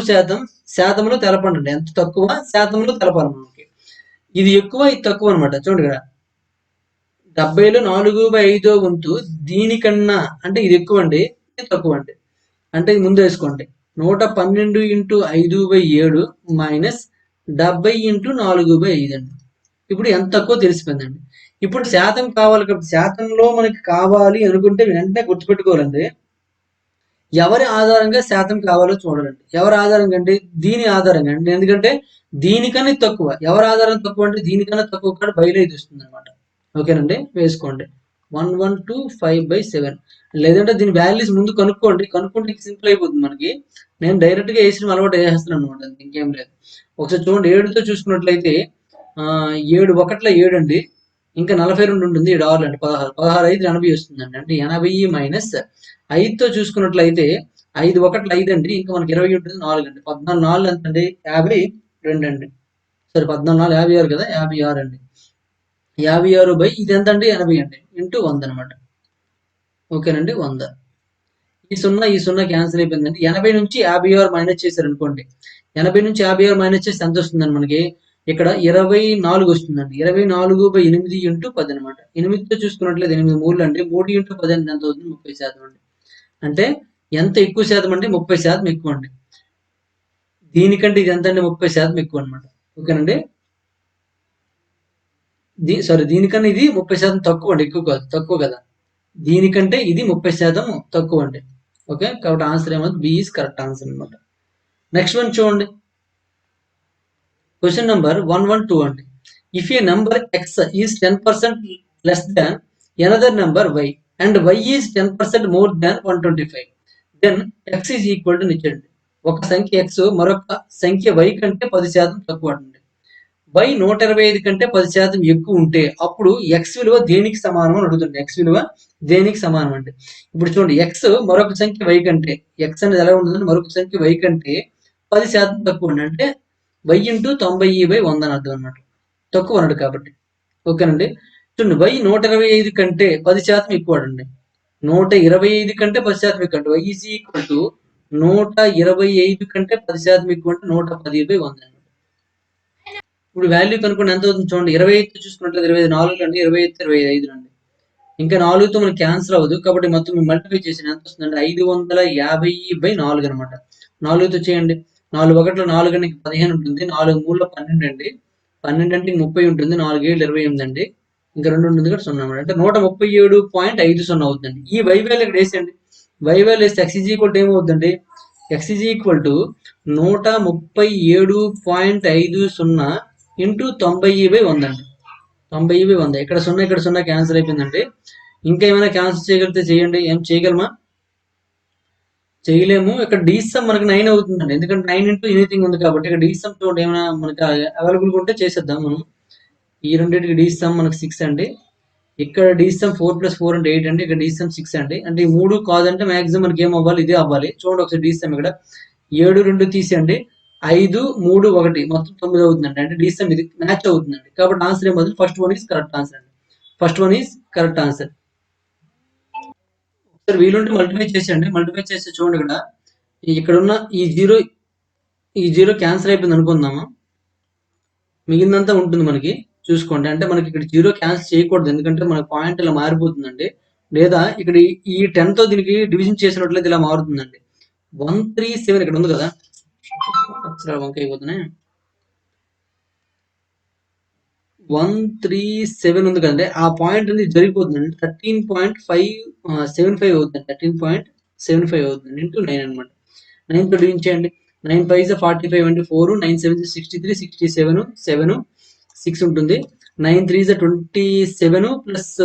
శాతంలో తెలపండి. ఎంత తక్కువ శాతంలో తెలపాలి మనకి. ఇది ఎక్కువ, ఇది తక్కువ అనమాట. చూడండి, ఇక్కడ 70లో 4/5 వంతు దీనికన్నా అంటే ఇది ఎక్కువ అండి, ఇది తక్కువ అండి. అంటే ఇది ముందు వేసుకోండి. 112 ఇంటూ 5/7 మైనస్ 70 ఇంటూ 4/5 అండి. ఇప్పుడు ఎంత తక్కువ తెలిసిపోయిందండి. ఇప్పుడు శాతం కావాలి కాబట్టి శాతంలో మనకి కావాలి అనుకుంటే వెంటనే గుర్తుపెట్టుకోవాలండి. ఎవరి ఆధారంగా శాతం కావాలో చూడాలండి. ఎవరి ఆధారంగా అంటే దీని ఆధారంగా అండి. ఎందుకంటే దీనికన్నా తక్కువ. ఎవరి ఆధారం తక్కువ అంటే దీనికన్నా తక్కువ కూడా బయలు ఇది వస్తుంది అనమాట. ఓకేనండి, వేసుకోండి. 1125/7. లేదంటే దీని వాల్యూస్ ముందు కనుక్కోండి. కనుక్కుంటే సింపుల్ అయిపోతుంది మనకి. నేను డైరెక్ట్ గా వేసిన అలవాటు వేసేస్తున్నాను అనమాట, ఇంకేం లేదు. ఒకసారి చూడండి, 7తో చూసుకున్నట్లయితే 7 ఒకట్ల 7 అండి. ఇంకా 42 ఉంటుంది. 7 6 అండి, 16. 16 5 80 వస్తుందండి. అంటే 80 మైనస్ 5తో చూసుకున్నట్లయితే 5 ఒకట్ల 5 అండి. ఇంకా మనకి 20 ఉంటుంది, 4 అండి. 14 4 ఎంత అండి? 52 అండి. సరే, 14 4 56 కదా, 56 అండి. 56 బై ఇది ఎంత అండి? 80 అండి. ఇంటూ 100 అనమాట. ఓకేనండి, 100. ఈ 0 క్యాన్సిల్ అయిపోయిందండి. 80 నుంచి 56 మైనస్ చేశారు అనుకోండి. 80 నుంచి 56 మైనస్ చేస్తే ఎంత వస్తుందండి మనకి? ఇక్కడ 24 వస్తుందండి. 24/8 ఇంటూ 10 అనమాట. 8తో చూసుకున్నట్లయితే 8 3 అండి. 3 ఇంటూ 10 అంటే ఎంత అవుతుంది? 30% అండి. అంటే ఎంత ఎక్కువ శాతం అంటే 30% ఎక్కువ అండి. దీనికంటే ఇది ఎంత అండి? 30% ఎక్కువ అనమాట. ఓకేనండి. దీనికన్నా ఇది 30% తక్కువ అండి, ఎక్కువ కాదు, తక్కువ కదా. దీనికంటే ఇది 30% తక్కువ అండి. ఓకే, కాబట్టి ఆన్సర్ ఏమవుతుంది? బి ఈజ్ కరెక్ట్ ఆన్సర్ అనమాట. నెక్స్ట్ వన్ చూడండి. క్వశ్చన్ నెంబర్ 112 అండి. If a number X is 10% less than another number Y and Y is 10% more than 125, then X is equal to నిచ్చండి. ఒక సంఖ్య ఎక్స్ మరొక సంఖ్య వై కంటే 10% తక్కువ అండి. వై 125 కంటే 10% ఎక్కువ ఉంటే అప్పుడు ఎక్స్ విలువ దేనికి సమానం అని అడుగుతుంది. ఎక్స్ విలువ దేనికి సమానం అంటే ఇప్పుడు చూడండి, ఎక్స్ మరొక సంఖ్య వై కంటే, ఎక్స్ అనేది ఎలా ఉంటుందంటే మరొక సంఖ్య వై కంటే 10% తక్కువ ఉంది. అంటే వై ఇంటూ 90/100 అని అర్థం అనమాట. తక్కువ అన్నాడు కాబట్టి. ఓకేనండి. చూడండి, వై 125 కంటే 10% ఎక్కువ అండి. 125 కంటే 10% ఎక్కువ అంటే వై ఈజ్ ఈక్వల్ టు 125 కంటే 10% ఎక్కువ అంటే 110/100 అండి. ఇప్పుడు వాల్యూ కనుక్కోండి, ఎంత అవుతుంది చూడండి. 25 చూసుకున్నట్లయితే 25 4 అండి, 25 25 అండి. ఇంకా 4తో మనకి క్యాన్సిల్ అవ్వదు కాబట్టి మొత్తం మల్టిప్లై చేసి ఎంత వస్తుందంటే 550/4 అనమాట. 4తో చేయండి. 4 ఒకటిలో 4 అంటే 15 ఉంటుంది. 4 3లో 12 అండి. 12 అంటే 30 ఉంటుంది. 4 7 28 అండి. ఇంకా 2 ఉంటుంది కూడా 0 అనమాట. అంటే 137.50 అవుతుందండి. ఈ వై వాల్యూ ఇక్కడ వేసేయండి. వై వాల్యూ వేస్తే ఎక్స్ ఈజ్ ఈక్వల్ టు ఏమవుతుందండి? X is equal to 137.50 into 90/100 అండి. 90/100. ఇక్కడ 0 ఇక్కడ 0 క్యాన్సిల్ అయిపోయిందండి. ఇంకా ఏమైనా క్యాన్సిల్ చేయగలిగితే చేయండి. ఏం చేయగలమా? చేయలేము. ఇక్కడ డీసమ్ మనకి 9 అవుతుందండి. ఎందుకంటే 9 ఇంటూ ఎనీథింగ్ ఉంది కాబట్టి ఇక్కడ డీసమ్ చూడండి, ఏమైనా మనకి అవైలబుల్గా ఉంటే చేసేద్దాం మనం. ఈ రెండింటికి డీసమ్ మనకి 6 అండి. ఇక్కడ డీసమ్ 4 + 4 అంటే 8 అండి. ఇక్కడ డీసమ్ 6 అండి. అంటే ఈ 3 కాదంటే మాక్సిమం మనకి ఏం అవ్వాలి? ఇదే అవ్వాలి. చూడండి ఒకసారి డీసమ్ ఇక్కడ 7 2 తీసేయండి. 5 3 1 మొత్తం 9 అవుతుందండి. అంటే డీసమ్ ఇది మ్యాచ్ అవుతుందండి. కాబట్టి ఆన్సర్ ఏమవుతుంది? First one is correct answer అండి. First one is correct answer. Sir వీలుంటే మల్టిప్లై చేసేయండి. మల్టిప్లై చేస్తే చూడండి, ఇక్కడ ఉన్న ఈ జీరో క్యాన్సిల్ అయిపోయింది అనుకుందామా. మిగిలినంతా ఉంటుంది మనకి. చూసుకోండి, అంటే మనకి ఇక్కడ జీరో క్యాన్సిల్ చేయకూడదు. ఎందుకంటే మన పాయింట్ ఇలా మారిపోతుందండి. లేదా ఇక్కడ ఈ 10తో దీనికి డివిజన్ చేసినట్లయితే ఇలా మారుతుందండి. 137 ఇక్కడ ఉంది కదా, వంక అయిపోతున్నాయి. 137 ఉంది కదండి, ఆ పాయింట్ అనేది జరిగిపోతుందండి. 13.75 అవుతుంది. 13.75 అవుతుంది ఇంటూ 9 అనమాట. 9తో డివిజన్ చేయండి. 9 5 45 అంటే 4, 9 7 63, 67 7 6 ఉంటుంది. 9 3 27 ప్లస్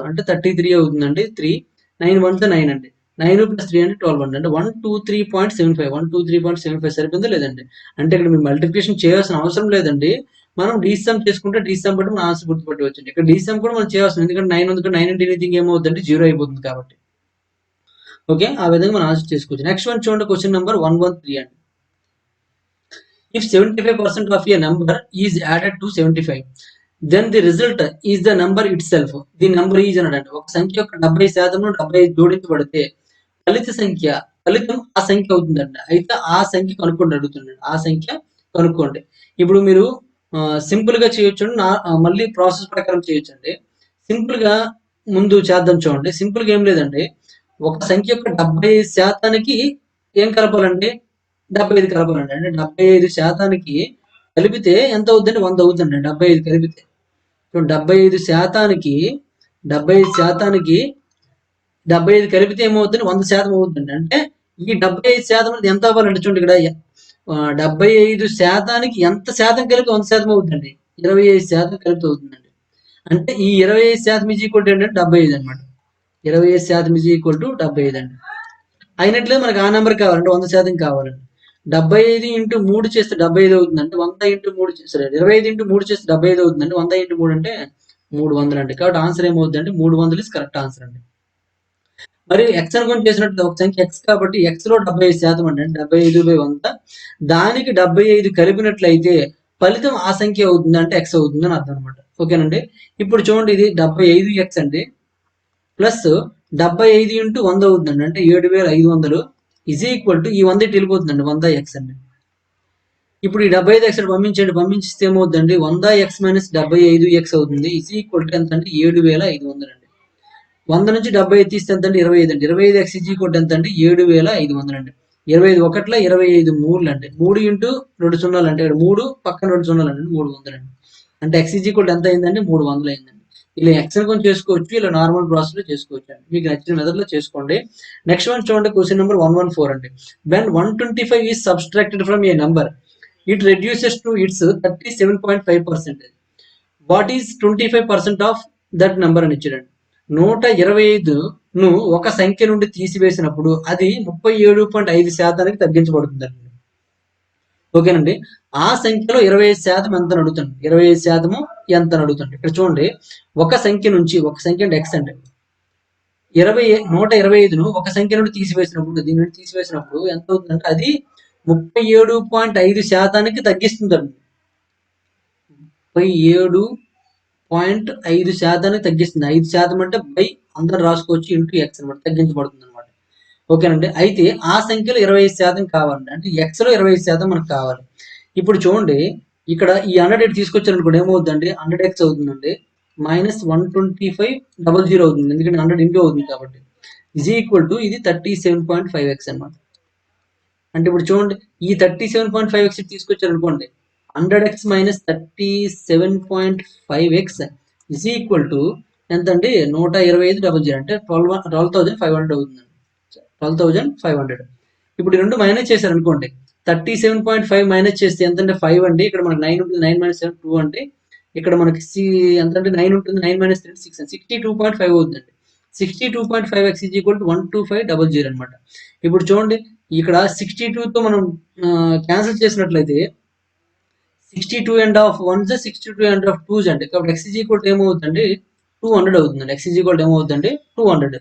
అంటే 33 అవుతుందండి. 3 9 1 9 అండి. 9 + 3 అంటే 12 అండి. అంటే 123.75 సరిపోతుందా లేదండి? అంటే ఇక్కడ మీరు మల్టిప్లికేషన్ చేయాల్సిన అవసరం లేదండి. మనం డీసమ్ చేసుకుంటే డీసమ్ బట్టి మనం ఆన్సర్ గుర్తుపట్టవచ్చు. ఇక్కడ డీసమ్ కూడా మనం చేయాల్సింది, ఎందుకంటే 9 ఉంది. 9 అంటే ఎనీథింగ్ ఏమవుతుందంటే 0 అయిపోతుంది కాబట్టి. ఓకే, ఆ విధంగా మనం ఆన్సర్ చేసుకోవచ్చు. నెక్స్ట్ వన్ చూడండి, క్వశ్చన్ నెంబర్ 113 అండి. If 75% of a number is added to 75, then the result is the number itself. The number is అన్నాడండి. ఒక సంఖ్య యొక్క 70% 75 జోడించబడితే ఫలితం ఆ సంఖ్య అవుతుందండి. అయితే ఆ సంఖ్య కనుక్కోండి అడుగుతుండండి. ఆ సంఖ్య కనుక్కోండి. ఇప్పుడు మీరు సింపుల్ గా చేయొచ్చు, మళ్ళీ ప్రాసెస్ ప్రకారం చేయొచ్చండి. సింపుల్ గా ముందు చేద్దాం చూడండి. సింపుల్ గా ఏం లేదండి, ఒక సంఖ్య యొక్క 75% ఏం కలపాలండి? 75 కలపాలండి. అంటే 75% కలిపితే ఎంత అవుద్దండి? 100 అవుతుందండి. 75 కలిపితే 75% 75% 75 కలిపితే ఏమవుతుంది? 100% అవుతుందండి. అంటే ఈ 75% అనేది ఎంత అవ్వాలంటే చూడండి ఇక్కడ 75% ఎంత శాతం కలిపి 100% అవుతుందండి. 25% కలిపి అవుతుందండి. అంటే ఈ 25% ఈజ్ ఈక్వల్ టు ఏంటంటే 75 అనమాట. 25% ఈజ్ ఈక్వల్ టు 75 అండి. అయినట్లే మనకు ఆ నెంబర్ కావాలంటే 100% కావాలండి. 75 ఇంటూ 3 చేస్తే 75 అవుతుందంటే 100 ఇంటూ 3 సరే 25 ఇంటూ 3 చేస్తే 75 అవుతుందండి. 100 ఇంటూ 3 అంటే 300 అండి. కాబట్టి ఆన్సర్ ఏమవుతుందంటే 300 ఇస్ కరెక్ట్ ఆన్సర్ అండి. మరి ఎక్స్ అనుకొని చేసినట్టు ఒక సంఖ్య ఎక్స్ కాబట్టి ఎక్స్ లో 75% అండి. 75/100 దానికి 75 కలిపినట్లయితే ఫలితం ఆ సంఖ్య అవుతుంది అంటే ఎక్స్ అవుతుంది అని అర్థం అనమాట. ఓకేనండి. ఇప్పుడు చూడండి ఇది 75 ఎక్స్ అండి ప్లస్ 75 ఇంటూ 100 అవుతుందండి. అంటే 7500 ఈజ్ ఈక్వల్ టు ఈ 100 ఇటు వెళ్ళిపోతుందండి 100 ఎక్స్ అండి. ఇప్పుడు ఈ 75 ఎక్స్ పంపించండి. పంపించిస్తే ఏమవుతుందండి 100 ఎక్స్ మైనస్ 75 ఎక్స్ అవుతుంది. ఈజ్ ఈక్వల్ టు ఎంత అంటే 7500 అండి. 100 నుంచి 75 తీస్తే ఎంత అండి 25 అండి. 25 ఎక్స్ ఈజ్ ఈక్వల్ టు ఎంత అండి 7500 అండి. 25 ఒకట్ల 25 మూడులు అండి. 3 ఇంటూ 2 సున్నాలు అంటే 3 పక్కన 2 సున్నాలు అండి 300 అండి. అంటే ఎక్స్ ఈజ్ ఈక్వల్ టు ఎంత అయిందండి 300 అయిందండి. ఇలా ఎక్స్ కొంచెం చేసుకోవచ్చు, ఇలా నార్మల్ ప్రాసెస్ లో చేసుకోవచ్చు అండి. మీకు నచ్చిన మెథడ్ లో చేసుకోండి. నెక్స్ట్ వన్ చూడండి, క్వశ్చన్ నెంబర్ 114 అండి. When 125 is subtracted from A number it reduces to it's 37.5%. What is 25% of that number అని ఇచ్చాడండి. 125ను ఒక సంఖ్య నుండి తీసివేసినప్పుడు అది 37.5% తగ్గించబడుతుందండి. ఓకేనండి. ఆ సంఖ్యలో 25% ఎంత అడుగుతుంది, 25% ఎంత అడుగుతుంది. ఇక్కడ చూడండి, ఒక సంఖ్య నుంచి, ఒక సంఖ్య అంటే ఎక్స్ అండి, 125ను ఒక సంఖ్య నుండి తీసివేసినప్పుడు, దీని నుండి తీసివేసినప్పుడు ఎంత అవుతుందంటే అది 37.5% తగ్గిస్తుందండి. 37.5% తగ్గిస్తుంది. 5% అంటే బై అందరూ రాసుకోవచ్చు ఇంటూ ఎక్స్ అనమాట, తగ్గించబడుతుంది అనమాట. ఓకేనండి. అయితే ఆ సంఖ్యలో 25% కావాలండి. అంటే ఎక్స్ లో 25% మనకు కావాలి. ఇప్పుడు చూడండి, ఇక్కడ ఈ 100 తీసుకొచ్చారు అనుకోండి, ఏమవుతుందండి 100x అవుతుందండి మైనస్ 12500 అవుతుంది. ఎందుకంటే 100 ఇంటూ అవుతుంది కాబట్టి ఈజ్ ఈక్వల్ టు ఇది 37.5x అనమాట. అంటే ఇప్పుడు చూడండి, ఈ 37.5x తీసుకొచ్చారు అనుకోండి, 100x minus 37.5x is equal to ఎంత అండి 125,000 అంటే 12,500 అవుతుందండి. 12,500. ఇప్పుడు 2 మైనస్ చేశారు అనుకోండి, 37.5 మైనస్ చేస్తే ఎంత అంటే 5 అండి. ఇక్కడ మనకి 9 ఉంటుంది, 9 మైనస్ 7 2 అంటే ఇక్కడ మనకి ఎంత అంటే 9 ఉంటుంది, 9 మైనస్ 3 6 62.5 అవుతుందండి. 62.5x ఈజ్ ఈక్వల్ టు 12500 అనమాట. ఇప్పుడు చూడండి, ఇక్కడ 62తో మనం క్యాన్సిల్ చేసినట్లయితే 62.5 62.5 అండి. కాబట్టి x ఈజ్ ఈక్వల్ టు ఏమవుతుందండి 200 అవుతుందండి. x ఈజ్ ఈక్వల్ టు ఏమవుతుందండి 200.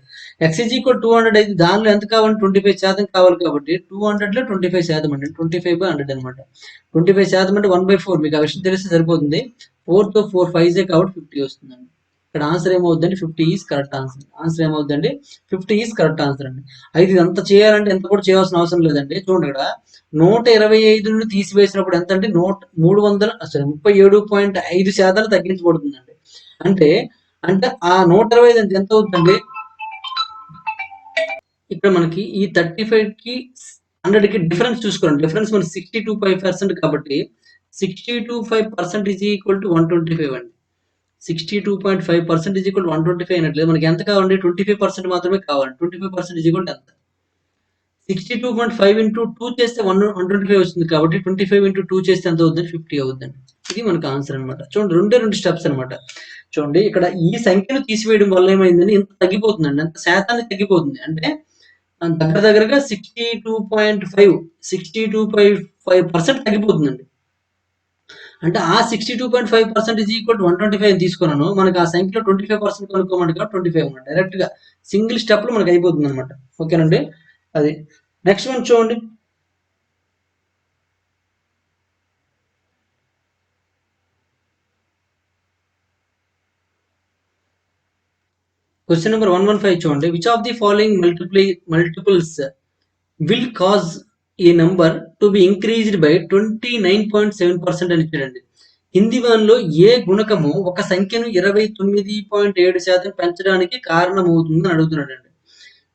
x ఈజ్ ఈక్వల్ 200 అయితే దానిలో ఎంత కావాలి 25% కావాలి కాబట్టి 200లో 25% అండి. 25/100 అనమాట. 25% అంటే 1/4. మీకు ఆ విషయం తెలిస్తే సరిపోతుంది. 4తో 4 5 కాబట్టి 50 వస్తుందండి. ఇక్కడ ఆన్సర్ ఏమవుతుందండి 50 ఈజ్ కరెక్ట్ ఆన్సర్. ఆన్సర్ ఏమవుతుందండి 50 ఈజ్ కరెక్ట్ ఆన్సర్ అండి. అయితే ఇదంతా చేయాలంటే ఎంత కూడా చేయాల్సిన అవసరం లేదండి. చూడండి, ఇక్కడ 125ను తీసివేసినప్పుడు ఎంత అంటే 37.5% తగ్గించబడుతుందండి. అంటే అంటే ఆ 125 అంటే ఎంత అవుతుందండి, ఇక్కడ మనకి ఈ 35కి 100కి డిఫరెన్స్ చూసుకోండి. డిఫరెన్స్ మనకి 62.5% కాబట్టి 62.5% ఈజ్ ఈక్వల్ టు 125 అండి. 62.5% ఈజ్ ఈక్వల్ టు 125 అయినట్లేదు. మనకి ఎంత కావాలండి 25% మాత్రమే కావాలి. 25% ఈజ్ ఈక్వల్ టు ఎంత 62.5 ఇంటూ 2 చేస్తే 125 వస్తుంది కాబట్టి 25 ఇంటూ 2 చేస్తే ఎంత అవుతుంది 50 అవుతుందండి. ఇది మనకు ఆన్సర్ అనమాట. చూడండి, 2 స్టెప్స్ అనమాట. చూడండి, ఇక్కడ ఈ సంఖ్యను తీసివేయడం వల్ల ఏమైందని ఎంత తగ్గిపోతుందండి, ఎంత శాతాన్ని తగ్గిపోతుంది అంటే దగ్గర దగ్గరగా 62.5% తగ్గిపోతుందండి. అంటే ఆ 62.5% ఈజ్ ఈక్వల్ టు 125 తీసుకున్నాను. మనకి ఆ సంఖ్యలో 25% కనుక్కోమంటే 25 అనమాట. డైరెక్ట్ గా సింగిల్ స్టెప్ లో మనకి అయిపోతుంది అనమాట. ఓకేనండి. అది నెక్స్ట్ వన్ చూడండి, క్వశ్చన్ నెంబర్ 115 చూడండి. Which of the following multiples will cause A number to be increased by 29.7% అని ఇచ్చాడండి. హిందీ వన్లో ఏ గుణకము ఒక సంఖ్యను 29.7% పెంచడానికి కారణమవుతుందని అడుగుతున్నాడండి.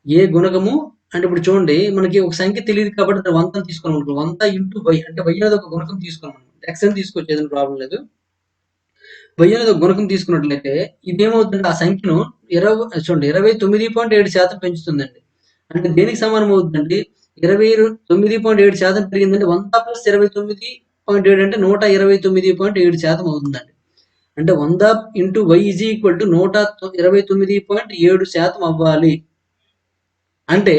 ఏ గుణకము అంటే ఇప్పుడు చూడండి, మనకి ఒక సంఖ్య తెలియదు కాబట్టి 100 తీసుకోవాలి. 100 ఇంటూ వై అంటే వై అనేది ఒక గుణకం తీసుకోవాలి. ఎక్స్ అని తీసుకోవచ్చు, ఏదైనా ప్రాబ్లం లేదు. వై అనేది ఒక గుణకం తీసుకున్నట్లయితే ఇదేమవుతుందంటే ఆ సంఖ్యను 29.7% పెంచుతుందండి. అంటే దేనికి సమానం అవుతుందండి 29.7% పెరిగిందంటే 100 ప్లస్ 29.7 అంటే 129.7% అవుతుందండి. అంటే 100 into y is equal to 129.7% అవ్వాలి. అంటే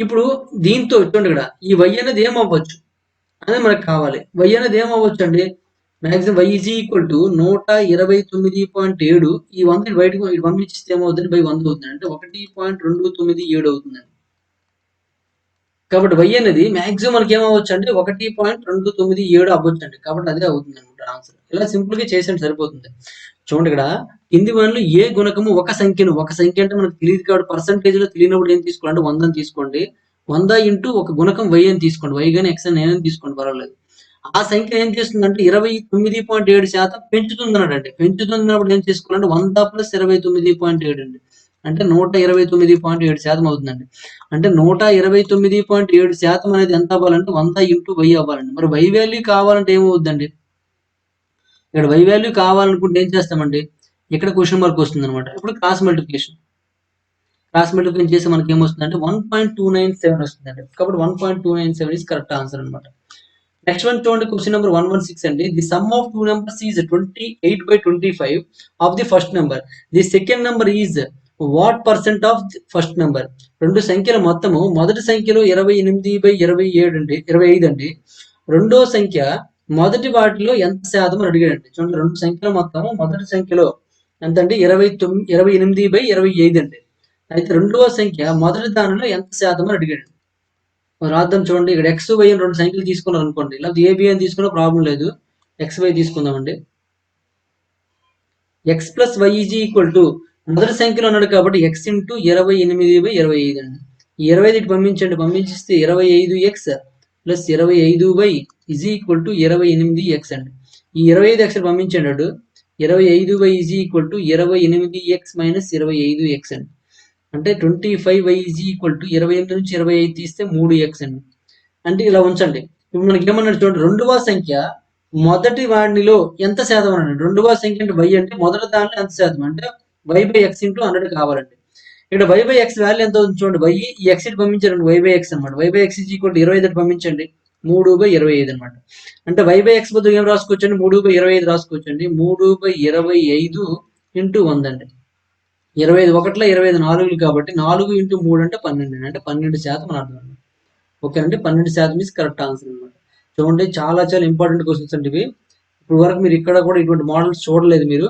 ఇప్పుడు దీంతో చూడండి ఇక్కడ ఈ వై అనేది ఏమవ్వచ్చు అనేది మనకు కావాలి. వై అనేది ఏమవ్వచ్చు అండి, maximum y is equal to 129.7 ఈ 100 బయటకు ఇటు పంపించిస్తే ఏమవుతుంది, బై 100 అవుతుంది, అంటే 1.297 అవుతుందండి. కాబట్టి వై అనేది మాక్సిమం మనకి ఏమవ్వచ్చు అంటే 1.297 అవ్వచ్చు అండి. కాబట్టి అదే అవుతుంది అనమాట ఆన్సర్. ఇలా సింపుల్ గా చేసేయండి సరిపోతుంది. చూడండి ఇక్కడ కింది వాటిలో ఏ గుణకము ఒక సంఖ్య అంటే మనకు తెలియదు కాబట్టి పర్సంటేజ్ లో తెలియనప్పుడు ఏం తీసుకోండి, 100 అని తీసుకోండి. 100 ఇంటూ ఒక గుణకం వై అని తీసుకోండి, వై గానీ ఎక్స్ అని ఏమైనా తీసుకోండి పర్వాలేదు. ఆ సంఖ్య ఏం చేస్తుందంటే 29.7% పెంచుతుంది అన్నాడండి. పెంచుతున్నప్పుడు ఏం చేసుకోవాలంటే 100 ప్లస్ 29.7 అండి, అంటే 129.7% అవుతుందండి. అంటే 129.7% అనేది ఎంత అవ్వాలంటే 100 ఇంటూ వై అవ్వాలండి. మరి వై వాల్యూ కావాలంటే ఏమవుద్దండి, ఇక్కడ వై వాల్యూ కావాలనుకుంటే ఏం చేస్తామండి, ఇక్కడ క్వశ్చన్ మార్క్ వస్తుంది అనమాట. ఇప్పుడు క్రాస్ మల్టిప్లికేషన్ చేస్తే మనకి ఏమొస్తుందంటే 1.297 వస్తుందండి. కాబట్టి 1.297 ఇస్ కరెక్ట్ ఆన్సర్ అనమాట. నెక్స్ట్ వన్ చూడండి, క్వశ్చన్ నెంబర్ 116 అండి. The some of two numbers is 28/25 of the first number. The second number is what percent of first number. రెండు సంఖ్యల మొత్తము మొదటి సంఖ్యలో 28/27 అండి, 25 అండి. రెండో సంఖ్య మొదటి వాటిలో ఎంత శాతం అని అడిగాడండి. చూడండి, రెండు సంఖ్యల మొత్తము మొదటి సంఖ్యలో ఎంత అండి, 28/25 అండి. అయితే రెండవ సంఖ్య మొదటి దానిలో ఎంత శాతం అని అడిగాడు. రాద్దాం చూడండి, ఇక్కడ ఎక్స్ వై అని రెండు సంఖ్యలు తీసుకున్నారు అనుకోండి, లేకపోతే ఏబి అని తీసుకున్న ప్రాబ్లం లేదు, ఎక్స్ వై తీసుకుందామండి. X plus Y is equal to మొదటి సంఖ్యలో ఉన్నాడు కాబట్టి ఎక్స్ ఇంటూ 28/25 అండి. ఈ 25 పంపించండి, పంపించిస్తే 25x plus 25y is equal to 28x అండి. ఈ 25x పంపించండి, అటు 25y is equal to 28x minus 25x అండి. అంటే 25y ఈజ్ ఈక్వల్ టు 28 నుంచి 25 తీస్తే 3x అండి. అంటే ఇలా ఉంచండి. ఇప్పుడు మనకి ఏమన్నాడు చూడండి, రెండవ సంఖ్య మొదటి వాడినిలో ఎంత శాతం అనండి. రెండవ సంఖ్య అంటే y అంటే మొదటి దాంట్లో ఎంత శాతం అంటే y/x ఇంటూ 100 కావాలండి. ఇక్కడ y/x వాల్యూ ఎంత అవుతుంది చూడండి, y ఈ x పంపించారండి, y/x అనమాట. y/x ఈజ్ ఈక్వల్ టు 25 పంపించండి, 3/25 అనమాట. అంటే y/x బదులు ఏం రాసుకోవచ్చండి, 3/25 రాసుకోవచ్చండి. 3/25 ఇంటూ 100 అండి. 25 ఒకటిలో 25 నాలుగులు కాబట్టి 4 ఇంటూ 3 అంటే 12 అంటే 12% అని అర్థం అండి. ఓకే అండి, 12% ఇస్ కరెక్ట్ ఆన్సర్ అనమాట. చూడండి, చాలా చాలా ఇంపార్టెంట్ క్వశ్చన్స్ అండి ఇవి. ఇప్పుడు వరకు మీరు ఇక్కడ కూడా ఇటువంటి మోడల్స్ చూడలేదు, మీరు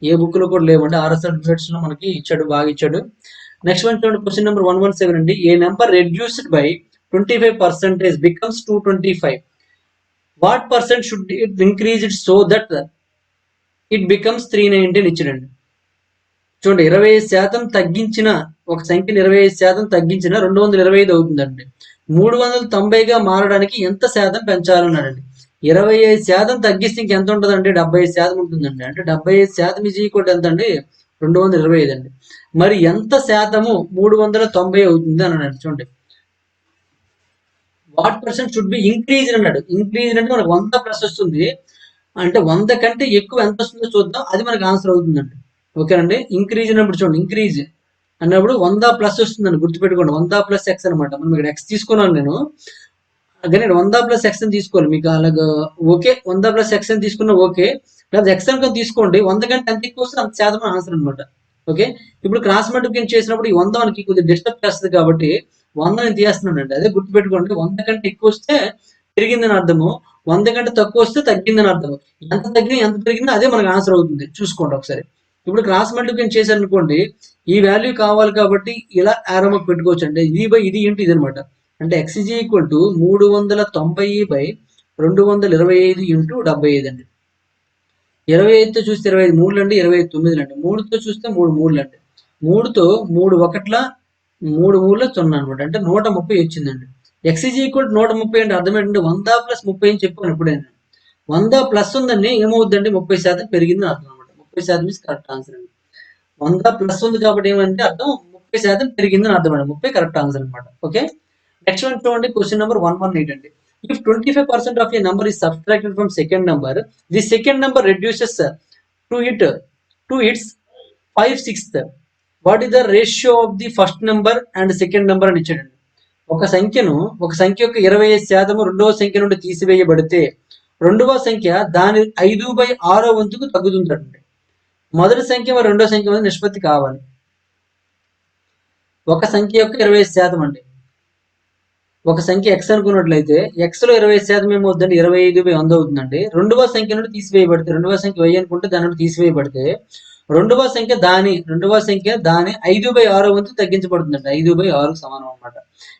ఏ బుక్ లో కూడా లేవండి. ఆర్ఎస్ఆర్ సర్టిఫికేట్స్ లో మనకి ఇచ్చాడు, బాగా ఇచ్చాడు. నెక్స్ట్ వన్ చూడండి, క్వశ్చన్ నెంబర్ 117 అండి. A number reduced by 25% becomes 225. What percent should it increase it so that it becomes 390 అని ఇచ్చాడండి. చూడండి, 25% తగ్గించిన ఒక సంఖ్యను 25% తగ్గించిన 225 అవుతుందండి. 390గా మారడానికి ఎంత శాతం పెంచాలన్నాడండి. 25% తగ్గిస్తే ఇంకెంత ఉంటుందండి, 75% ఉంటుందండి. అంటే 75% ఈజ్ ఈక్వల్ ఎంత అండి, 225 అండి. మరి ఎంత శాతము 390 అవుతుంది అన్నాడు. చూడండి, what percent should be increase అన్నాడు. ఇంక్రీజ్ అంటే మనకు 100 ప్లస్ వస్తుంది, అంటే 100 కంటే ఎక్కువ ఎంత వస్తుందో చూద్దాం, అది మనకు ఆన్సర్ అవుతుందండి. ఓకేనండి, ఇంక్రీజ్ అన్నప్పుడు చూడండి, ఇంక్రీజ్ అన్నప్పుడు 100 ప్లస్ వస్తుందండి, గుర్తుపెట్టుకోండి. 100 ప్లస్ ఎక్స్ అనమాట. మనం ఇక్కడ ఎక్స్ తీసుకున్నాను నేను, కానీ 100 ప్లస్ ఎక్స్ అని తీసుకోవాలి మీకు అలాగా. ఓకే, 100 ప్లస్ ఎక్స్ అని తీసుకున్నా ఓకే, లేదా ఎక్స్ అని తీసుకోండి. 100 కంటే ఎంత ఎక్కువ వస్తుంది అంత శాతం ఆన్సర్ అనమాట. ఓకే, ఇప్పుడు క్రాస్ మల్టిప్లికేషన్ చేసినప్పుడు ఈ 100 మనకి కొద్దిగా డిస్టర్బ్ చేస్తుంది కాబట్టి 100 నేను తీస్తున్నాను అండి. అదే గుర్తుపెట్టుకోండి, 100 కంటే ఎక్కువ వస్తే పెరిగిందని అర్థము, 100 కంటే తక్కువ వస్తే తగ్గిందని అర్థము. ఎంత తగ్గినా ఎంత పెరిగిందో అదే మనకు ఆన్సర్ అవుతుంది, చూసుకోండి ఒకసారి. ఇప్పుడు క్రాస్ మల్టిప్లికేషన్ చేశారనుకోండి, ఈ వాల్యూ కావాలి కాబట్టి ఇలా ఆరో మార్క్ పెట్టుకోవచ్చు అండి. ఇది బై ఇది ఏంటి ఇది అనమాట. అంటే X is equal to 390/225 into 75 అండి. 25తో చూస్తే 25 మూడులు అండి, 25 9 అండి. 3తో చూస్తే 3 మూడులు అండి. 3తో 3 ఒకట్ల 3 మూడుల 0 అనమాట. అంటే 130 వచ్చిందండి. ఎక్స్ ఈజ్ ఈక్వల్ టు 130 అంటే అర్థం ఏంటంటే 100 ప్లస్ 30 అని చెప్పాను ఎప్పుడైనా. 100 ప్లస్ ఉందండి, ఏమవుద్దండి 30% పెరిగిందని అర్థం అనమాట. 30% ఇస్ కరెక్ట్ ఆన్సర్ అండి. 100 ప్లస్ ఉంది కాబట్టి ఏమంటే అర్థం 30% పెరిగిందని అర్థం అండి. 30 కరెక్ట్ ఆన్సర్ అనమాట. ఓకే, నెక్స్ట్ వన్ చూడండి, క్వశ్చన్ నెంబర్ 118 అండి. If 25% of a number is subtracted from second number, the second number reduces to its 5/6. What is the ratio of the first number and second number అని ఇచ్చాడండి. ఒక సంఖ్య యొక్క 25% రెండవ సంఖ్య నుండి తీసివేయబడితే రెండవ సంఖ్య దాని 5/6 వంతుకు తగ్గుతుందండి. మొదటి సంఖ్య మరి రెండో సంఖ్య మధ్య నిష్పత్తి కావాలి. ఒక సంఖ్య యొక్క 25% అండి. ఒక సంఖ్య ఎక్స్ అనుకున్నట్లయితే ఎక్స్ లో 25% ఏమవుతుందండి? 25/100 అవుతుందండి. రెండవ సంఖ్య నుండి తీసివేయబడితే, రెండవ సంఖ్య వై అనుకుంటే దాని నుండి తీసివేయబడితే రెండవ సంఖ్య దాని 5/6 వంతు తగ్గించబడుతుందండి. 5/6 సమానం అనమాట.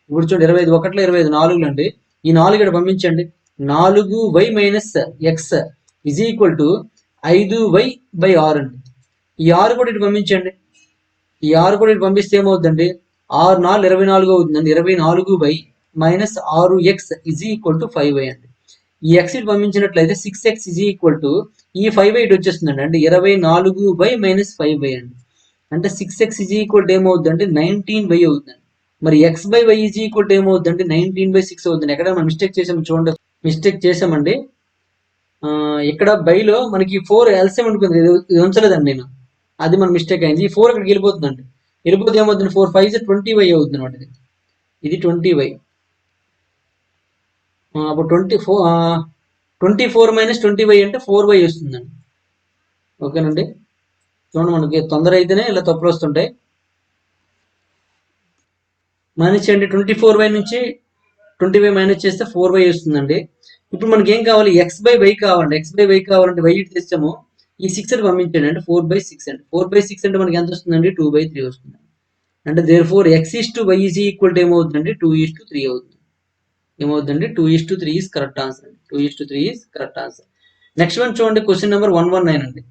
ఇప్పుడు చూడండి 25 ఒకటిలో 25 4 అండి. ఈ 4 ఇక్కడ పంపించండి. 4y minus X is equal to 5y/6 అండి. ఈ 6 కూడా ఇటు పంపించండి. ఈ 6 కూడా ఇటు పంపిస్తే ఏమవుతుందండి? 6 4 24 అవుతుందండి. 24y minus 6x is equal to 5y అండి. ఈ ఎక్స్ ఇటు పంపించినట్లయితే 6x ఇజ్ ఈక్వల్ టు ఈ 5y ఇటు వచ్చేస్తుందండి. అంటే 24y మైనస్ 5y అండి. అంటే 6x ఇజ్ ఈక్వల్ టు ఏమవుతుందంటే 19y అవుతుందండి. మరి x/y ఈజ్ ఈక్వల్ టు ఏమవుతుందంటే 19/6 అవుతుంది. ఎక్కడ మనం మిస్టేక్ చేసాము చూడండి. మిస్టేక్ చేసామండి. ఇక్కడ బైలో మనకి 4 ఎల్సిఎం ఉంటుంది, ఇది ఉంచలేదండి నేను. అది మన మిస్టేక్ అయింది. ఈ 4 ఇక్కడికి వెళ్ళిపోతుందండి. వెళ్ళిపోతే ఏమవుతుంది? 4 5 20y అవుతుంది అనమాట. ఇది 20y. అప్పుడు 24 మైనస్ 20y అంటే 4y వస్తుందండి. ఓకేనండి. చూడండి, మనకి తొందర అయితేనే ఇలా తప్పులు వస్తుంటాయి. మైనస్ చేయండి. 24y నుంచి 20y మైనస్ చేస్తే 4y వస్తుందండి. ఇప్పుడు మనకి ఏం కావాలి? x/y కావాలండి. x/y కావాలంటే y ఇటు తెచ్చాము. ఈ 6 అని పంపించండి. అంటే 4/6 అండి. 4/6 అంటే మనకి ఎంత వస్తుందండి? 2/3 వస్తుంది. అంటే therefore x/y is equal to ఏమవుతుందండి? 2:3 అవుతుంది. ఏమవుతుందండి? 2:3 is correct answer. 2:3 is correct answer. Next one చూడండి. క్వశ్చన్ నెంబర్ 119 అండి.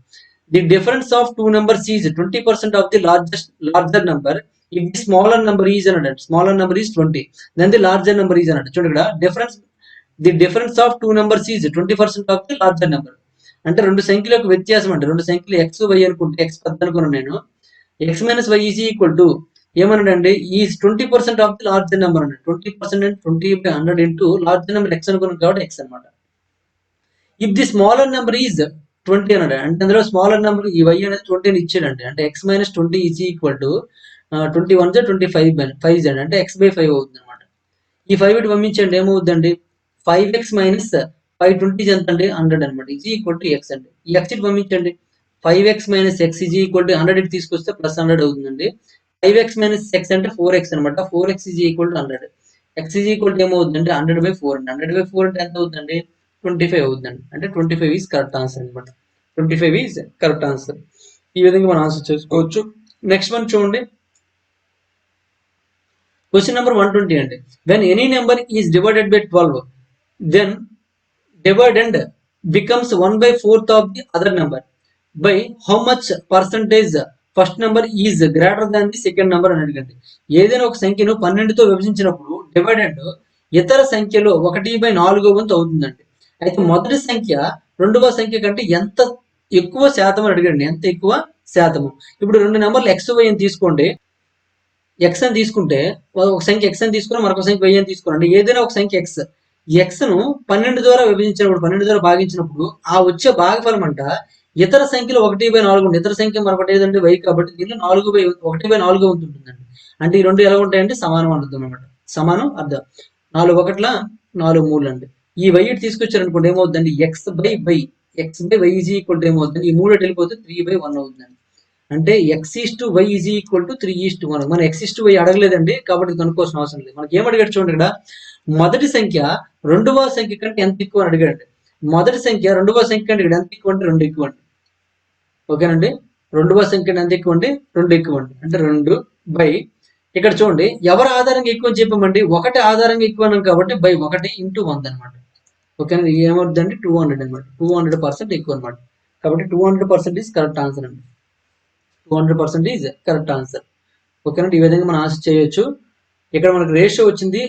The difference of two numbers is 20% of the larger number if the smaller number is అన్నాడు. Smaller number is 20, then the larger number is అన్నాడు. చూడండి ఇక్కడ the difference of two numbers is 20% of the larger number. అంటే రెండు సంఖ్యల యొక్క వ్యత్యాసం అంటే రెండు సంఖ్యలు ఎక్స్ వై అనుకుంటే ఎక్స్ పెద్ద అనుకున్నాను నేను. X minus Y is equal to ఏమన్నాడండి? ఈ 20% ఆఫ్ ది లార్జర్ నెంబర్ అండి. 20% అంటే 20/100 ఇంటూ లార్జర్ నెంబర్ ఎక్స్ అనుకున్నాం కాబట్టి ఎక్స్ అనమాట. If the smaller number is 20 అన్నాడు. అంటే అందులో స్మాలర్ నెంబర్ ఈ వై అనేది 20 అని ఇచ్చాడండి. అంటే X minus 20 is equal to 21 25 అండి. అంటే x/5 అవుతుంది అనమాట. ఈ 5 ఇటు పంపించండి. ఏమవుతుందండి? 5x మైనస్ 520 ఎంత అండి? 100 అనమాట. ఈజ్ ఈక్వల్ టు ఎక్స్ అండి. ఈ ఎక్స్ ఇటు పంపించండి. 5x minus X is equal to 100 ఇటు తీసుకొస్తే ప్లస్ 100 అవుతుందండి. 5x మైనస్ ఎక్స్ అంటే 4x అనమాట. 4x is equal to 100. X is equal to ఏమవుతుందంటే 100/4 అండి. 100/4 అంటే ఎంత అవుతుందండి? 25 అవుతుందండి. అంటే 25 ఈజ్ కరెక్ట్ ఆన్సర్ అనమాట. 25 ఈజ్ కరెక్ట్ ఆన్సర్. ఈ విధంగా మనం ఆన్సర్ చేసుకోవచ్చు. నెక్స్ట్ వన్ చూడండి. క్వశ్చన్ నెంబర్ 120 అండి. When any number is divided by 12, then dividend becomes 1/4 of the other number. By how much percentage first number is greater than the second number అని అడిగండి. ఏదైనా ఒక సంఖ్యను 12తో విభజించినప్పుడు డివైడెండ్ ఇతర సంఖ్యలో 1/4 వంతు అవుతుందండి. అయితే మొదటి సంఖ్య రెండవ సంఖ్య కంటే ఎంత ఎక్కువ శాతం అని అడిగండి. ఎంత ఎక్కువ శాతము. ఇప్పుడు రెండు నెంబర్లు ఎక్స్ వై అని తీసుకోండి. ఎక్స్ అని తీసుకుంటే ఒక సంఖ్య ఎక్స్ అని తీసుకుని మరొక సంఖ్య వై అని తీసుకోండి. ఏదైనా ఒక సంఖ్య ఎక్స్, ఎక్స్ ను 12 ద్వారా విభజించినప్పుడు 12 ద్వారా భాగించినప్పుడు ఆ వచ్చే భాగఫలం అంట ఇతర సంఖ్యలో 1/4 ఉంటుంది. ఇతర సంఖ్య మరొకటి ఏదంటే వై కాబట్టి దీనిలో 1/4 ఉంటుందండి. అంటే ఈ రెండు ఎలా ఉంటాయంటే సమానం అర్థం అనమాట. సమానం అర్థం. 4 1ల 4 3 అండి. ఈ వై తీసుకొచ్చారు అనుకోండి ఏమవుతుందండి? x/y ఈజ్ ఈక్వల్ టు ఏమవుతుంది? ఈ 3 వెళ్ళిపోతే 3/1 అవుతుందండి. అంటే x/y ఈజ్ ఈక్వల్ టు 3:1. మనం x/y అడగలేదండి కాబట్టి కనుక్కోవాల్సిన అవసరం లేదు. మనకి ఏం అడిగాడు చూడండి. ఇక్కడ మొదటి సంఖ్య రెండవ సంఖ్య కంటే ఎంత ఎక్కువ అని అడిగాడు. మొదటి సంఖ్య రెండవ సంఖ్య కంటే ఇక్కడ ఎంత ఎక్కువ అంటే 2 ఎక్కువ అండి. ఓకేనండి. రెండవ సంఖ్య ఎంత ఎక్కువ అండి? 2 ఎక్కువ అండి. అంటే 2 బై ఇక్కడ చూడండి ఎవరి ఆధారంగా ఎక్కువ అని చెప్పామండి? 1 ఆధారంగా ఎక్కువ అన్నాం కాబట్టి బై 1 ఇంటూ 100 అనమాట. ఓకేనా? ఏమవుతుందండి? 200 అనమాట. 200% ఎక్కువ అనమాట. కాబట్టి 200% ఈజ్ కరెక్ట్ ఆన్సర్ అండి. 200% ఈజ్ కరెక్ట్ ఆన్సర్. ఓకేనండి. ఈ విధంగా మనం ఆన్సర్ చేయొచ్చు. ఇక్కడ మనకు రేషియో వచ్చింది.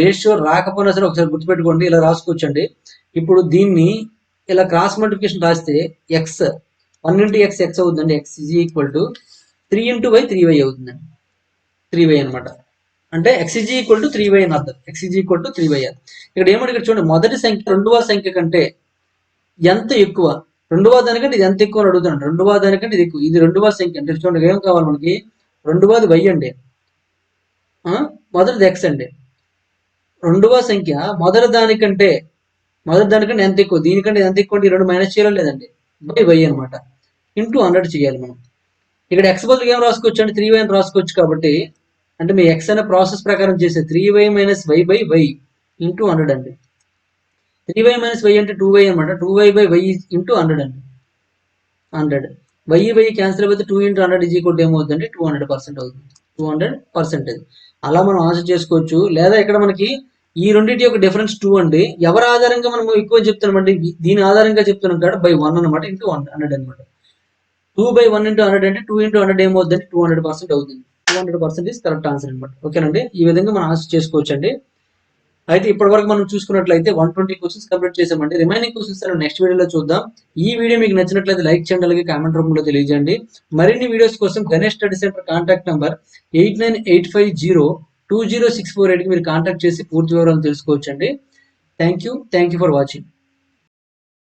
రేషియో రాకపోయినా సరే ఒకసారి గుర్తుపెట్టుకోండి. ఇలా రాసుకోవచ్చండి. ఇప్పుడు దీన్ని ఇలా క్రాస్ మల్టిప్లికేషన్ రాస్తే ఎక్స్ 1 into x ఎక్స్ అవుతుందండి. X is equal to 3 into y 3y అవుతుందండి. 3y అనమాట. అంటే x is equal to 3y అని అర్థం. x is equal to 3y. ఇక్కడ ఏమంటే ఇక్కడ చూడండి మొదటి సంఖ్య రెండవ సంఖ్య కంటే ఎంత ఎక్కువ, రెండవ దానికంటే ఇది ఎంత ఎక్కువ అని అడుగుతున్నాడు. రెండవ దానికంటే ఇది ఎక్కువ. ఇది రెండవ సంఖ్య అంటే చూడండి ఏం కావాలి మనకి? రెండవది y అండి, మొదటిది ఎక్స్ అండి. రెండవ సంఖ్య మొదటి దానికంటే ఎంత ఎక్కువ, దీనికంటే ఎంత ఎక్కువ అంటే 2 మైనస్ చేయాలి లేదండి, బై వై అనమాట, ఇంటూ 100 చేయాలి మనం. ఇక్కడ ఎక్స్ బదులుగా ఏం రాసుకోవచ్చు అంటే 3y అని రాసుకోవచ్చు. కాబట్టి అంటే మీ ఎక్స్ అనే ప్రాసెస్ ప్రకారం చేసే 3y minus y by y into 100 అండి. 3y మైనస్ వై అంటే 2y అనమాట, 2y బై వై ఇంటూ 100 అండి. 100 వై క్యాన్సిల్ అయిపోతే 2 ఇంటూ 100 ఈజ్ ఈక్వల్ ఏమవుతుందంటే 200% అవుతుంది. 200%. అలా మనం ఆన్సర్ చేసుకోవచ్చు. లేదా ఇక్కడ మనకి ఈ రెండింటి యొక్క డిఫరెన్స్ 2 అండి. ఎవరి ఆధారంగా మనం ఎక్కువ చెప్తున్నామండి, దీని ఆధారంగా చెప్తున్నాం కాబట్టి బై 1 అనమాట, ఇంటూ 100 అనమాట. 2 బై 1 ఇంటూ 100 అంటే 2 ఇంటూ 100 ఏమవుతుంది, 200% అవుతుంది. 200% ఇస్ కరెక్ట్ ఆన్సర్ అనమాట. ఓకేనండి, ఈ విధంగా మనం ఆన్సర్ చేసుకోవచ్చు అండి. అయితే ఇప్పటి వరకు మనం చూసుకున్నట్లయితే 120 క్వశ్చన్స్ కంప్లీట్ చేసామండి. రిమైనింగ్ క్వశ్చన్స్ నెక్స్ట్ వీడియోలో చూద్దాం. ఈ వీడియో మీకు నచ్చినట్లయితే లైక్ చేయండి, అలాగే కామెంట్ రూపంలో తెలియజేయండి. మరిన్ని వీడియోస్ కోసం Ganesh study centre contact number 8985020648 మీరు కాంటాక్ట్ చేసి పూర్తి వివరాలు తెలుసుకోవచ్చండి. Thank you for watching.